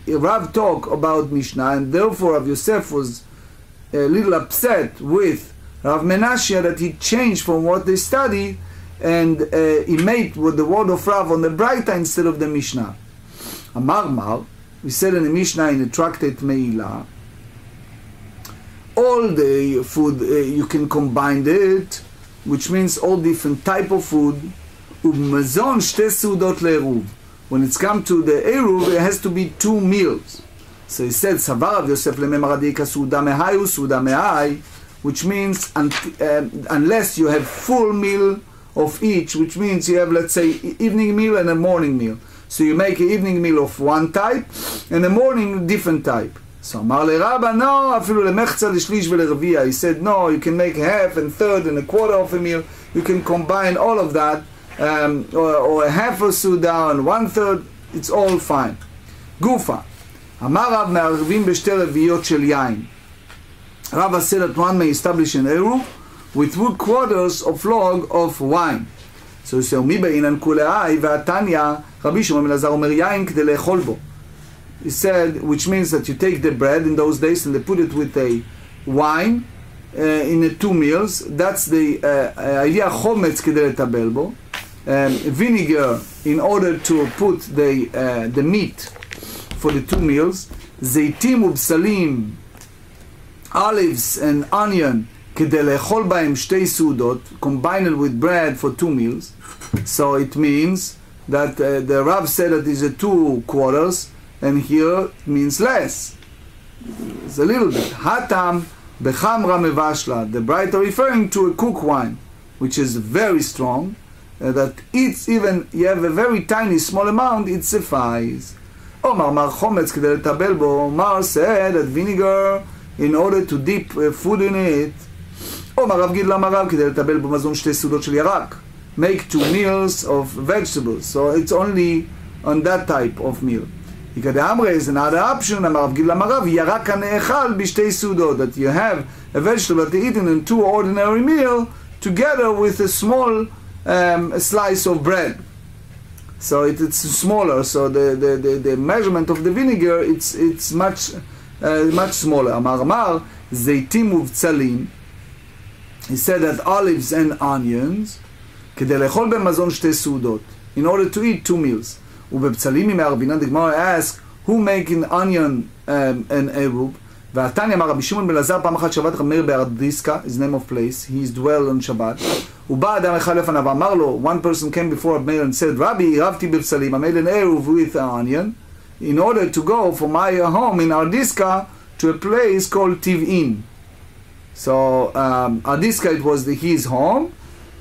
Rav talked about Mishnah, and therefore Rav Yosef was a little upset with Rav Menashia that he changed from what they studied, and he made with the word of Rav on the Braita instead of the Mishnah. Amar, we said in the Mishnah in the tractate Meila, all the food you can combine it, which means all different type of food. Umazon shte seudot le'eruv. When it's come to the eruv, it has to be 2 meals. So he said, Savar Rav Yosef le'memaradika suda mehayu suda mehai, which means unless you have full meal of each, which means you have, let's say, evening meal and a morning meal. So you make an evening meal of one type and a morning different type. So Amar le Rabba, no, afilu lemechza lishlish velerevia. He said, no, you can make half and third and a quarter of a meal. You can combine all of that, or a half a suda and 1/3. It's all fine. Gufa. Amar Rav me'arvim b'shte reviyot shel yain. Rabba said that one may establish an eruv with 2 quarters of log of wine. So he said, Mi be'inan kulei v'atanya Rabbi Shimon ben Elazar omer yain k'dei le'echol bo. He said, which means that you take the bread in those days and they put it with a wine in 2 meals. That's the idea chometz k'dei le'tabel bo. Vinegar in order to put the meat for the 2 meals. Zeitim ubsalim, olives and onion כדי לאכול בהם שתי סעודות, combined with bread for 2 meals. So it means that the Rav said that is a 2 quarters, and here it means less. It's a little bit. Hatam bechamra mevashla. The bright are referring to a cook wine, which is very strong, that it's even, you have a very tiny, small amount, it suffices. Omar Mar Chometz כדי לטבל בו, Mar said that vinegar, in order to dip food in it, Omar Rav Gidla Marav כדי לטבל בו מזון שתי סעודות של ירק. Make 2 meals of vegetables, so it's only on that type of meal. Amre is another option, Amar Rav Gidla Marav, ירק הנאכל בשתי סעודות, that you have a vegetable that you eaten in 2 ordinary meal together with a small slice of bread. So it's smaller, so the measurement of the vinegar, it's much smaller. Amar zeitim uvtzalim. He said that olives and onions, כדי לאכול במזון שתי סעודות, in order to eat 2 meals. ובבצלים מערבינן, the Gemara asks, who making onion and עירוב? והתניא אמר רבי שמעון בן אלעזר, פעם אחת שבת רב מאיר בארדיסקה, his name of place, he is dwell on Shabbat. ובא אדם אחד לפניו, אמר לו, one person came before רב מאיר and said, Rabbi, עירבתי בבצלים, I made an עירוב with an onion, in order to go from my home in Ardiska to a place called Tiv'in. So Ardiska, it was his home,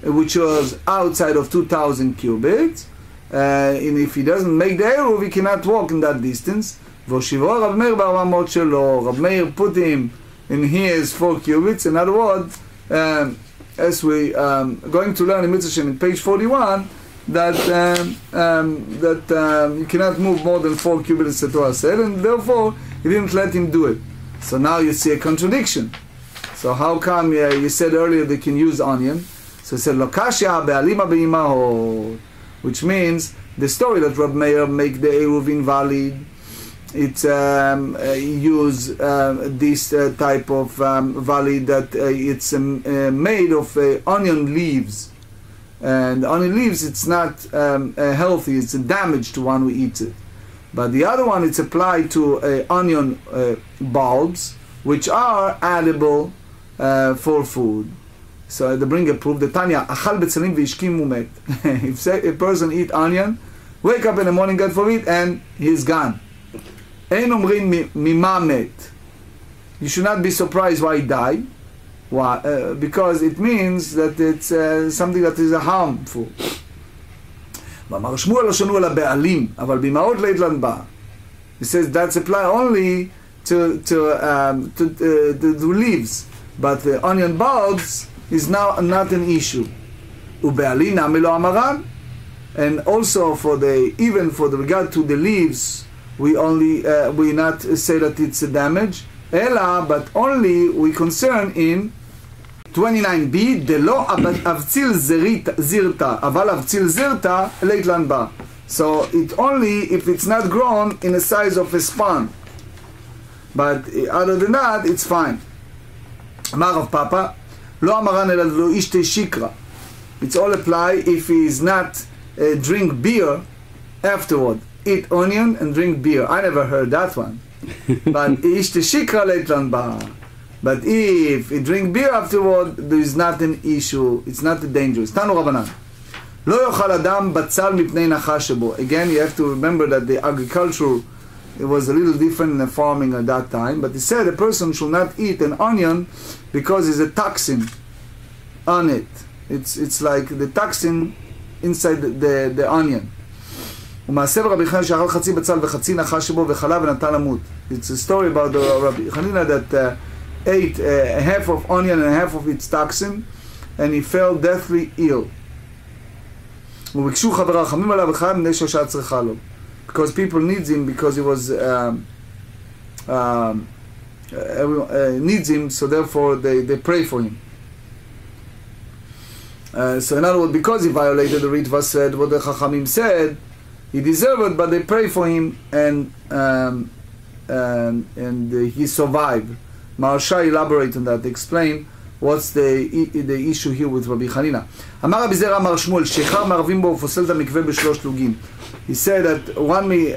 which was outside of 2,000 cubits, and if he doesn't make the Eruv, he cannot walk in that distance. והושיבו רב מאיר ב400 שלו, רב מאיר put him in his 4 cubits. In other words, as we going to learn in Mitzvah in page 41, that you cannot move more than 4 cubits, the Torah said, and therefore he didn't let him do it. So now you see a contradiction. So how come you said earlier they can use onion? So he said, Lokashya be'alima be'imahot, which means the story that Rab Meir make the Eiruvin valid, it's use this type of valid that it's made of onion leaves. And onion leaves, it's not healthy, it's a damage to one who eats it. But the other one, it's applied to onion bulbs, which are edible for food. So they bring a proof. The Tanya, achal betzalim v'ishkim umet. If a person eat onion, wake up in the morning, God forbid, and he's gone. Ein omrin mima met. You should not be surprised why he died. Why? Because it means that it's something that is harmful. ואמר שמואל לא שנו אלא בעלים, אבל במעות לית לן בא. He says that's apply only to the leaves, but the onion bulbs is now not an issue. ובעלי נמי לא אמרן, and also even for the regard to the leaves, we not say that it's a damage, אלא, but only we concern in 29b, דלא אבציל זירתא, אבל אבציל זירתא לית לן בא. So it only if it's not grown in the size of a span. But other than that, it's fine. אמר רב פאפא, לא אמרן אלא לא ישתה שיקרא. It's all apply if he is not drink beer afterward. Eat onion and drink beer. I never heard that one. But ישתה שיקרא לית לן בא. But if he drink beer afterward, there is not an issue. It's not dangerous. תנו רבנן. לא יאכל אדם בצל מפני נחש שבו. Again, you have to remember that the agriculture, it was a little different in the farming at that time. But he said a person should not eat an onion because there's a toxin on it. It's like the toxin inside the onion. ומעשה רבי חנינא שאכל חצי בצל וחצי נחש שבו וחלה ונתן למות. It's a story about the Rabbi Hanina that ate half of onion and half of its toxin, and he fell deathly ill. וביקשו חברה חמים עליו וחיים מפני שהשעה צריכה לו. Because people needs him, because he was needs him, so therefore they pray for him. So in other words, because he violated the Ritva said, what the Chachamim said, he deserved it, but they pray for him, and he survived. Maharsha elaborate on that, explain what's the issue here with Rabbi Hanina. אמר רבי זרע אמר שמואל, שיכר מערבים בו ופוסל את המקווה בשלוש לוגים. He said that one may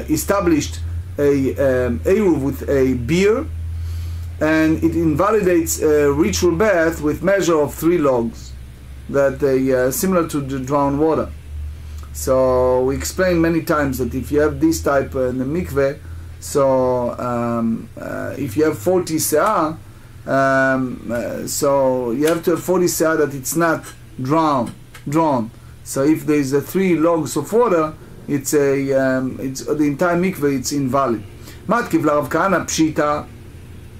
established a Eruv with a beer, and it invalidates a ritual bath with measure of 3 logs, that they similar to the drowned water. So we explained many times that if you have this type in the mikveh, so if you have 40 seah, so you have to have 40 seah that it's not drawn. So if there is 3 logs of water, it's the entire mikveh, it's invalid. Matkiv l'Rav Kahana pshita.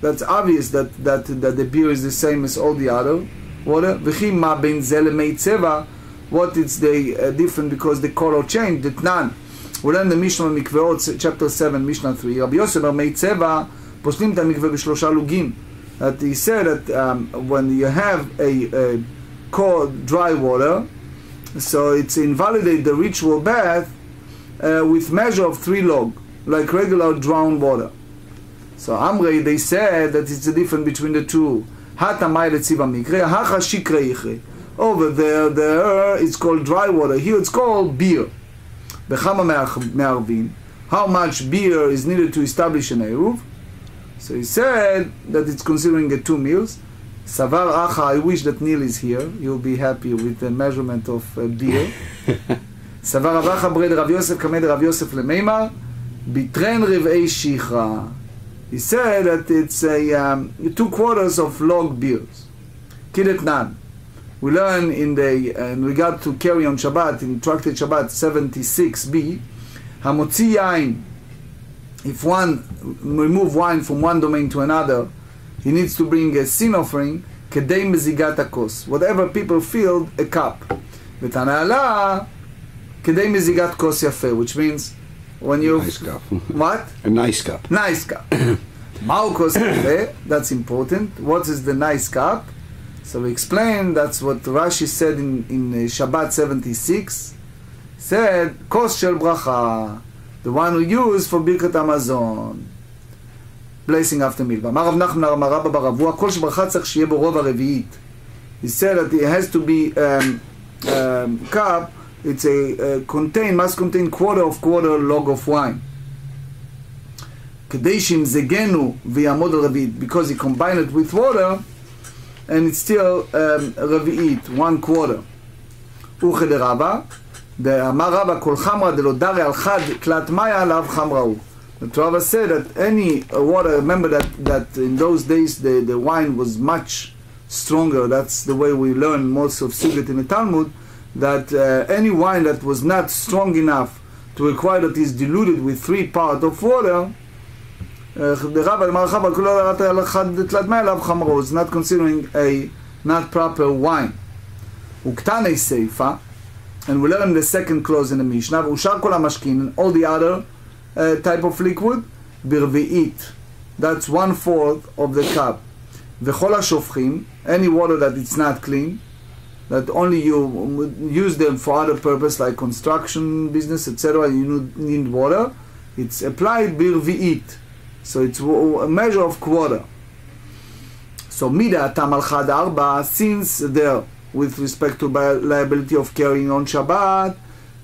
That's obvious that the beer is the same as all the other water. V'chi ma ben zel mei tzeva. What is the different because the color changed? That none. We learn the Mishnah Mikveot, chapter 7, Mishnah 3. Rabbi Yosef bar mei tzeva poslim את המקווה בשלושה לוגים. That he said that when you have a cold, dry water, so it's invalidate the ritual bath with measure of 3 log, like regular drowned water. So Amrei, they said that it's the difference between the two. Over there it's called dry water. Here it's called beer. How much beer is needed to establish an Eruv? So he said that it's considering 2 meals. Savar Acha, I wish that Neil is here. You'll be happy with the measurement of beer. Savar Avacha Bred Rav Yosef Kamed Rav Yosef Lemeimar Bitren Revei Shichra. He said that it's 2 quarters of log beers. Kidet Nan. We learn in regard to carry on Shabbat, in Tractate Shabbat 76b, Hamotzi Yain, if one remove wine from one domain to another, he needs to bring a sin offering, Kedei Mezigat HaKos. Whatever people filled, a cup. V'tana'ala, Kedei Mezigat Kos Yafeh, which means when you... Nice cup. What? A nice cup. Nice cup. Ma'u Kos Yafeh, that's important. What is the nice cup? So we explained, that's what Rashi said in Shabbat 76, said, Kos Shel Bracha, the one we use for Birkat Hamazon, blessing after meal. Marav Nachman Rabba Baravua, Kol Shbracha tzarich shiye bo rov harevi'it. He said that it has to be cup, it's must contain quarter log of wine. Kedei shimzegenu v'yamod al revi'it, because he combined it with water, and it's still revi'it, 1/4. Uche de Rabba, the Amar Rabba kol chamra de lo dare al chad tlat maya alav chamra'u. The Rabba said that any water, remember that in those days the wine was much stronger. That's the way we learn most of Sugat in the Talmud, that any wine that was not strong enough to require that is diluted with 3 parts of water, it's not considering a not proper wine. Uktane seifa, and we learn the second clause in the Mishnah. Ushar kol hamashkin, and all the other type of liquid, birvi'it, that's 1/4 of the cup. V'chol hashofchim, any water that it's not clean, that only you use them for other purpose like construction business, etc. You need water. It's applied birvi'it. So it's a measure of quarter. So mida tam al chad arba, since there, with respect to liability of carrying on Shabbat,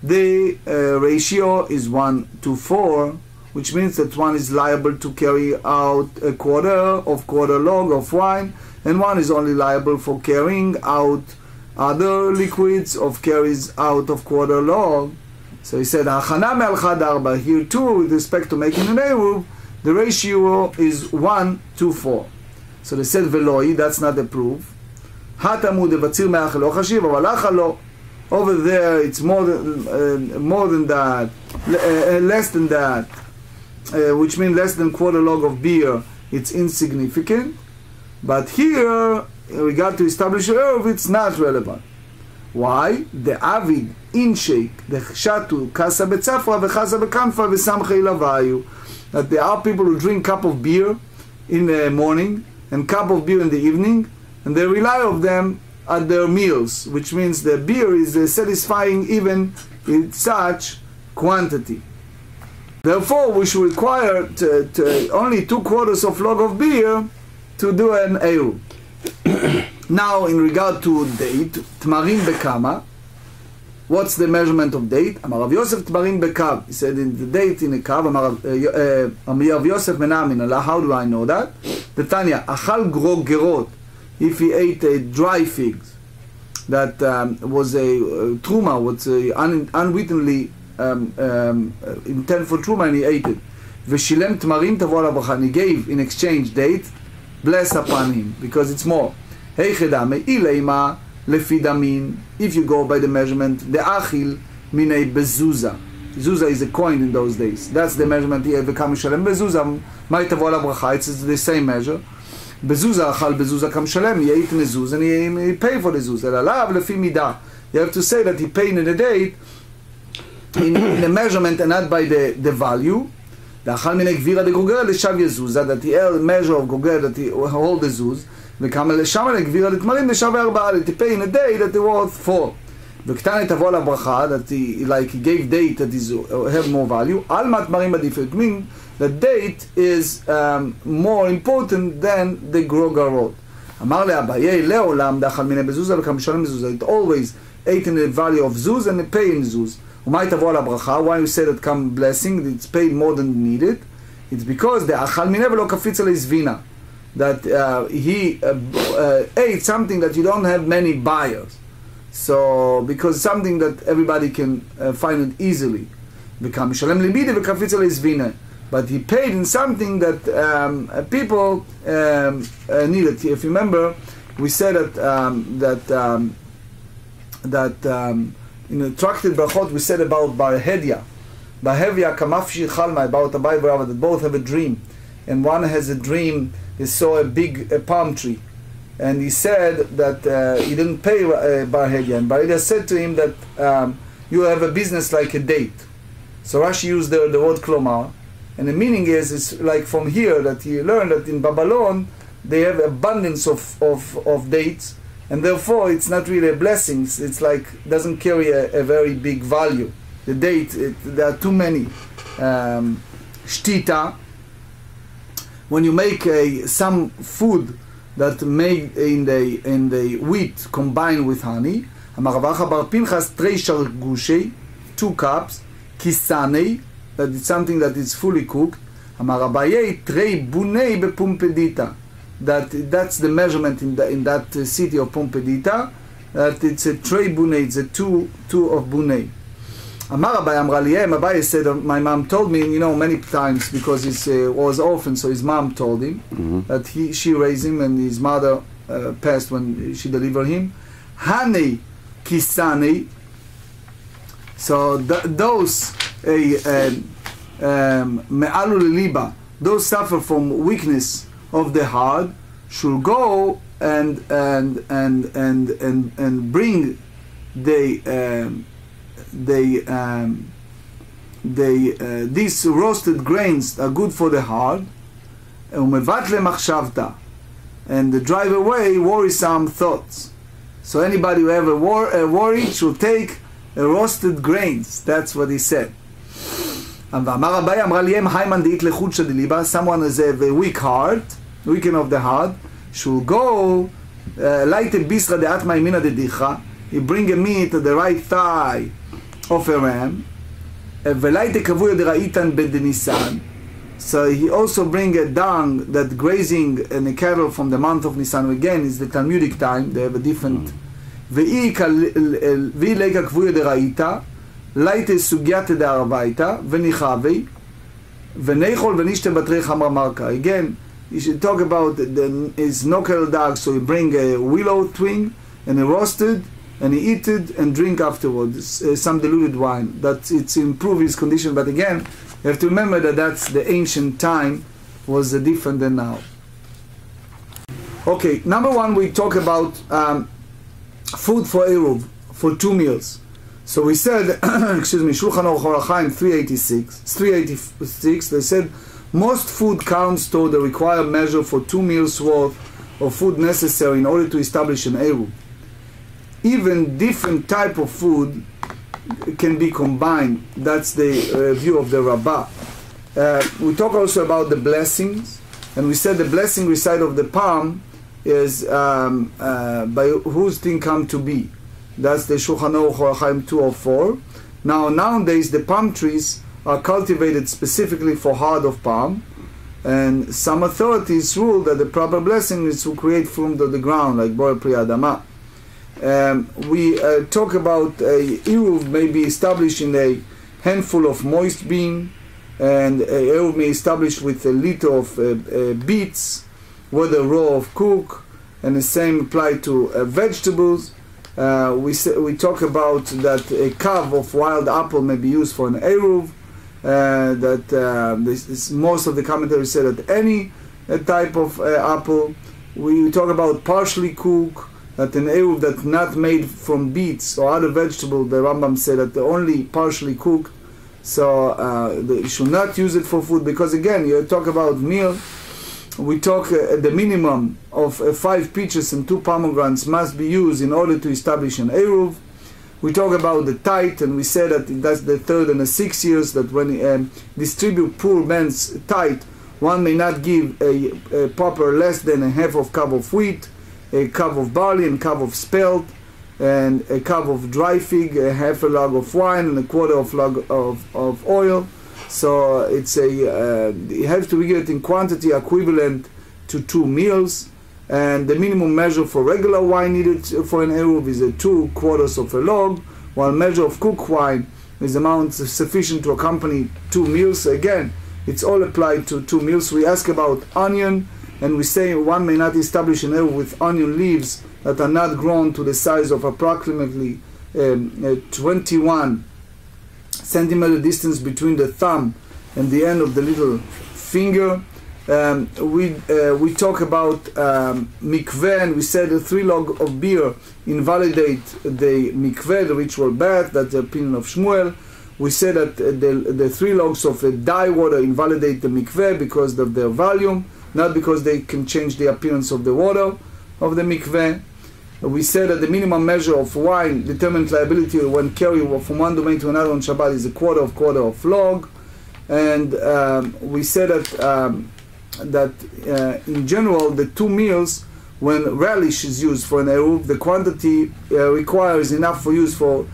the ratio is 1:4, which means that one is liable to carry out a quarter log of wine, and one is only liable for carrying out other liquids of carries out of quarter log. So he said, hachana me al chad arba, here too, with respect to making an eruv, the ratio is 1:4. So they said veloi, that's not a proof. Hatamu devatzir me'achal lo chashiv, aval achal lo. Over there it's more than that, less than that, which means less than quarter log of beer. It's insignificant. But here, in regard to establish eruv, it's not relevant. Why? The avid inshake, the shatu kasa betzafra v'chasa bekanfa v'samchei lavayu. That there are people who drink cup of beer in the morning and cup of beer in the evening, and they rely on them at their meals, which means the beer is satisfying even in such quantity. Therefore, we should require to only 2/4 of log of beer to do an eruv. Now, in regard to date, tmarim bekama, what's the measurement of date? אמר רב יוסף תמרים בקו. He said in the date in a קו. אמר רב יוסף מנאמין, how do I know that? תתניא, אכל גרוגרות, if he ate dry figs, that was a truma, was unwittingly intent for truma, and he ate it. ושילם תמרים תבוא על הברכה, and he gave in exchange date, bless upon him, because it's more. היחדה, מאילימה לפי דמין, if you go by the measurement, דאכיל מיני בזוזה. Zuzah is a coin in those days. That's the measurement here. וכמה משלם בזוזה, מה תבוא על הברכה? It's the same measure. בזוזה אכל בזוזה כמה משלם, he ate in a zuz, and he paid for the zuz. אלא לאו לפי מידה. You have to say that he paid in a date, in a measurement and not by the value. לאכל מיני גבירה דגוגר לשב יזוזה, that he held a measure of גוגר, that he hold the zuz, וכמה לשם לגבירה לתמרים לשב ארבעה, to pay in a day that he worth 4. וקטן תבוא על הברכה, that he gave date that is have more value, על מה תמרים עדיף, it means the date is more important than the גרוגרות. אמר לאביי, לעולם דאכל מיני בזוזה וכמה משלם בזוזה, it always ate in the value of zuz and it pay in zuz. ומה תבוא על הברכה? Why you say that come blessing, it's paid more than needed? It's because the אכל מיני ולא קפיץ עלי זבינה, that he ate something that you don't have many buyers. So, because something that everybody can find it easily. וכמה משלם ליבידי וקפיץ עלי זבינה. But he paid in something that people needed. If you remember, we said that in the Tractate Brachot we said about Bar Hedia. Bar Hedia Kamafshi Chalma, about Abai Barava, that both have a dream. And one has a dream, he saw a big palm tree. And he said that he didn't pay Bar Hedia. And Bar Hedia said to him that you have a business like a date. So Rashi used the word Klomar. And the meaning is, it's like from here that he learned that in Babylon they have abundance of dates, and therefore it's not really a blessing. It's like doesn't carry a very big value. The date, there are too many. Shtita, when you make some food that made in the wheat combined with honey, 2 cups, kisane, that it's something that is fully cooked. That's the measurement in that city of Pumpedita, that it's a trei bunei, it's a two of bunei. Abaye said, my mom told me, many times, because he was orphan, so his mom told him that she raised him, and his mother passed when she delivered him. Hane kisane. So those those suffer from weakness of the heart should go and bring these roasted grains are good for the heart, and drive away worrisome thoughts. So anybody who have a worry should take roasted grains. That's what he said. Someone has a weak heart, weaken of the heart, should go light a bisra de atma imina de dicha. He bring a meat at the right thigh of a ram. So he also bring a dung that grazing in a cattle from the month of Nisan. Again, is the Talmudic time. They have a different. Light is sugyate de arvaita, venichavi, venechol venishte batre chamra marka. Again, you should talk about his knuckle dog, so you bring a willow twig and a roasted, and he eat it and drink afterwards some diluted wine. That it's improve his condition. But again, you have to remember that that's the ancient time was different than now. Okay, number one, we talk about food for Eruv, for 2 meals. So we said, Shulchan Aruch Orach Chaim 386, they said, most food counts toward the required measure for 2 meals worth of food necessary in order to establish an Eruv. Even different type of food can be combined. That's the view of the Rabbah. We talk also about the blessings, and we said the blessing recite of the palm is by whose thing come to be. That's the Shulchan Aruch Orach Chaim 204. Now, nowadays, the palm trees are cultivated specifically for heart of palm, and some authorities rule that the proper blessing is to create from the ground, like Bore Pri Adama. We talk about Eruv may be established in a handful of moist bean, and Eruv may be established with a liter of beets, whether raw or cooked, and the same apply to vegetables. We talk about that a cob of wild apple may be used for an Eruv. Most of the commentators say that any type of apple. We talk about partially cooked, that an Eruv that's not made from beets or other vegetable, the Rambam said that they're only partially cooked, so you should not use it for food, because again, you talk about meal. We talk the minimum of 5 peaches and 2 pomegranates must be used in order to establish an Eruv. We talk about the tithe, and we say that that's the 3rd and the 6th years, that when distribute poor man's tithe, one may not give a proper less than a half of cup of wheat, a cup of barley, and a cup of spelt, and a cup of dry fig, a half a log of wine, and a quarter of log of oil. So it's you have to get in quantity equivalent to 2 meals, and the minimum measure for regular wine needed for an Eruv is 2 quarters of a log, while measure of cooked wine is amount sufficient to accompany 2 meals. Again, it's all applied to 2 meals. We ask about onion, and we say one may not establish an Eruv with onion leaves that are not grown to the size of approximately 21 centimeter distance between the thumb and the end of the little finger. We talk about mikveh, and we said the 3 log of beer invalidate the mikveh, the ritual bath. That's the opinion of Shmuel. We said that the 3 logs of dye water invalidate the mikveh because of their volume, not because they can change the appearance of the water of the mikveh. We said that the minimum measure of wine determines liability when carried from one domain to another on Shabbat is a quarter of log. And we said that in general, the 2 meals, when relish is used for an Eruv, the quantity requires enough for use for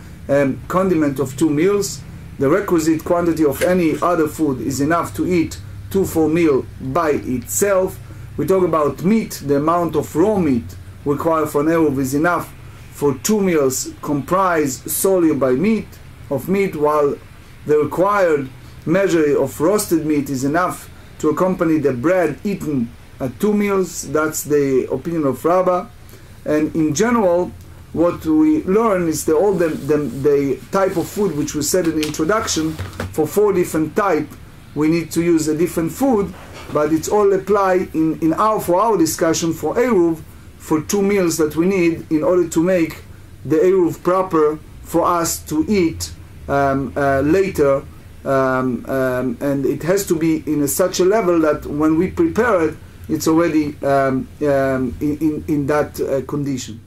condiment of 2 meals. The requisite quantity of any other food is enough to eat 2 full meals by itself. We talk about meat. The amount of raw meat required for an Eruv is enough for 2 meals comprised solely by meat, while the required measure of roasted meat is enough to accompany the bread eaten at 2 meals. That's the opinion of Rabbah. And in general, what we learn is the type of food which we said in the introduction. For 4 different types, we need to use a different food, but it's all applied for our discussion for Eruv, for 2 meals that we need in order to make the Eruv proper for us to eat later. And it has to be in such a level that when we prepare it, it's already in that condition.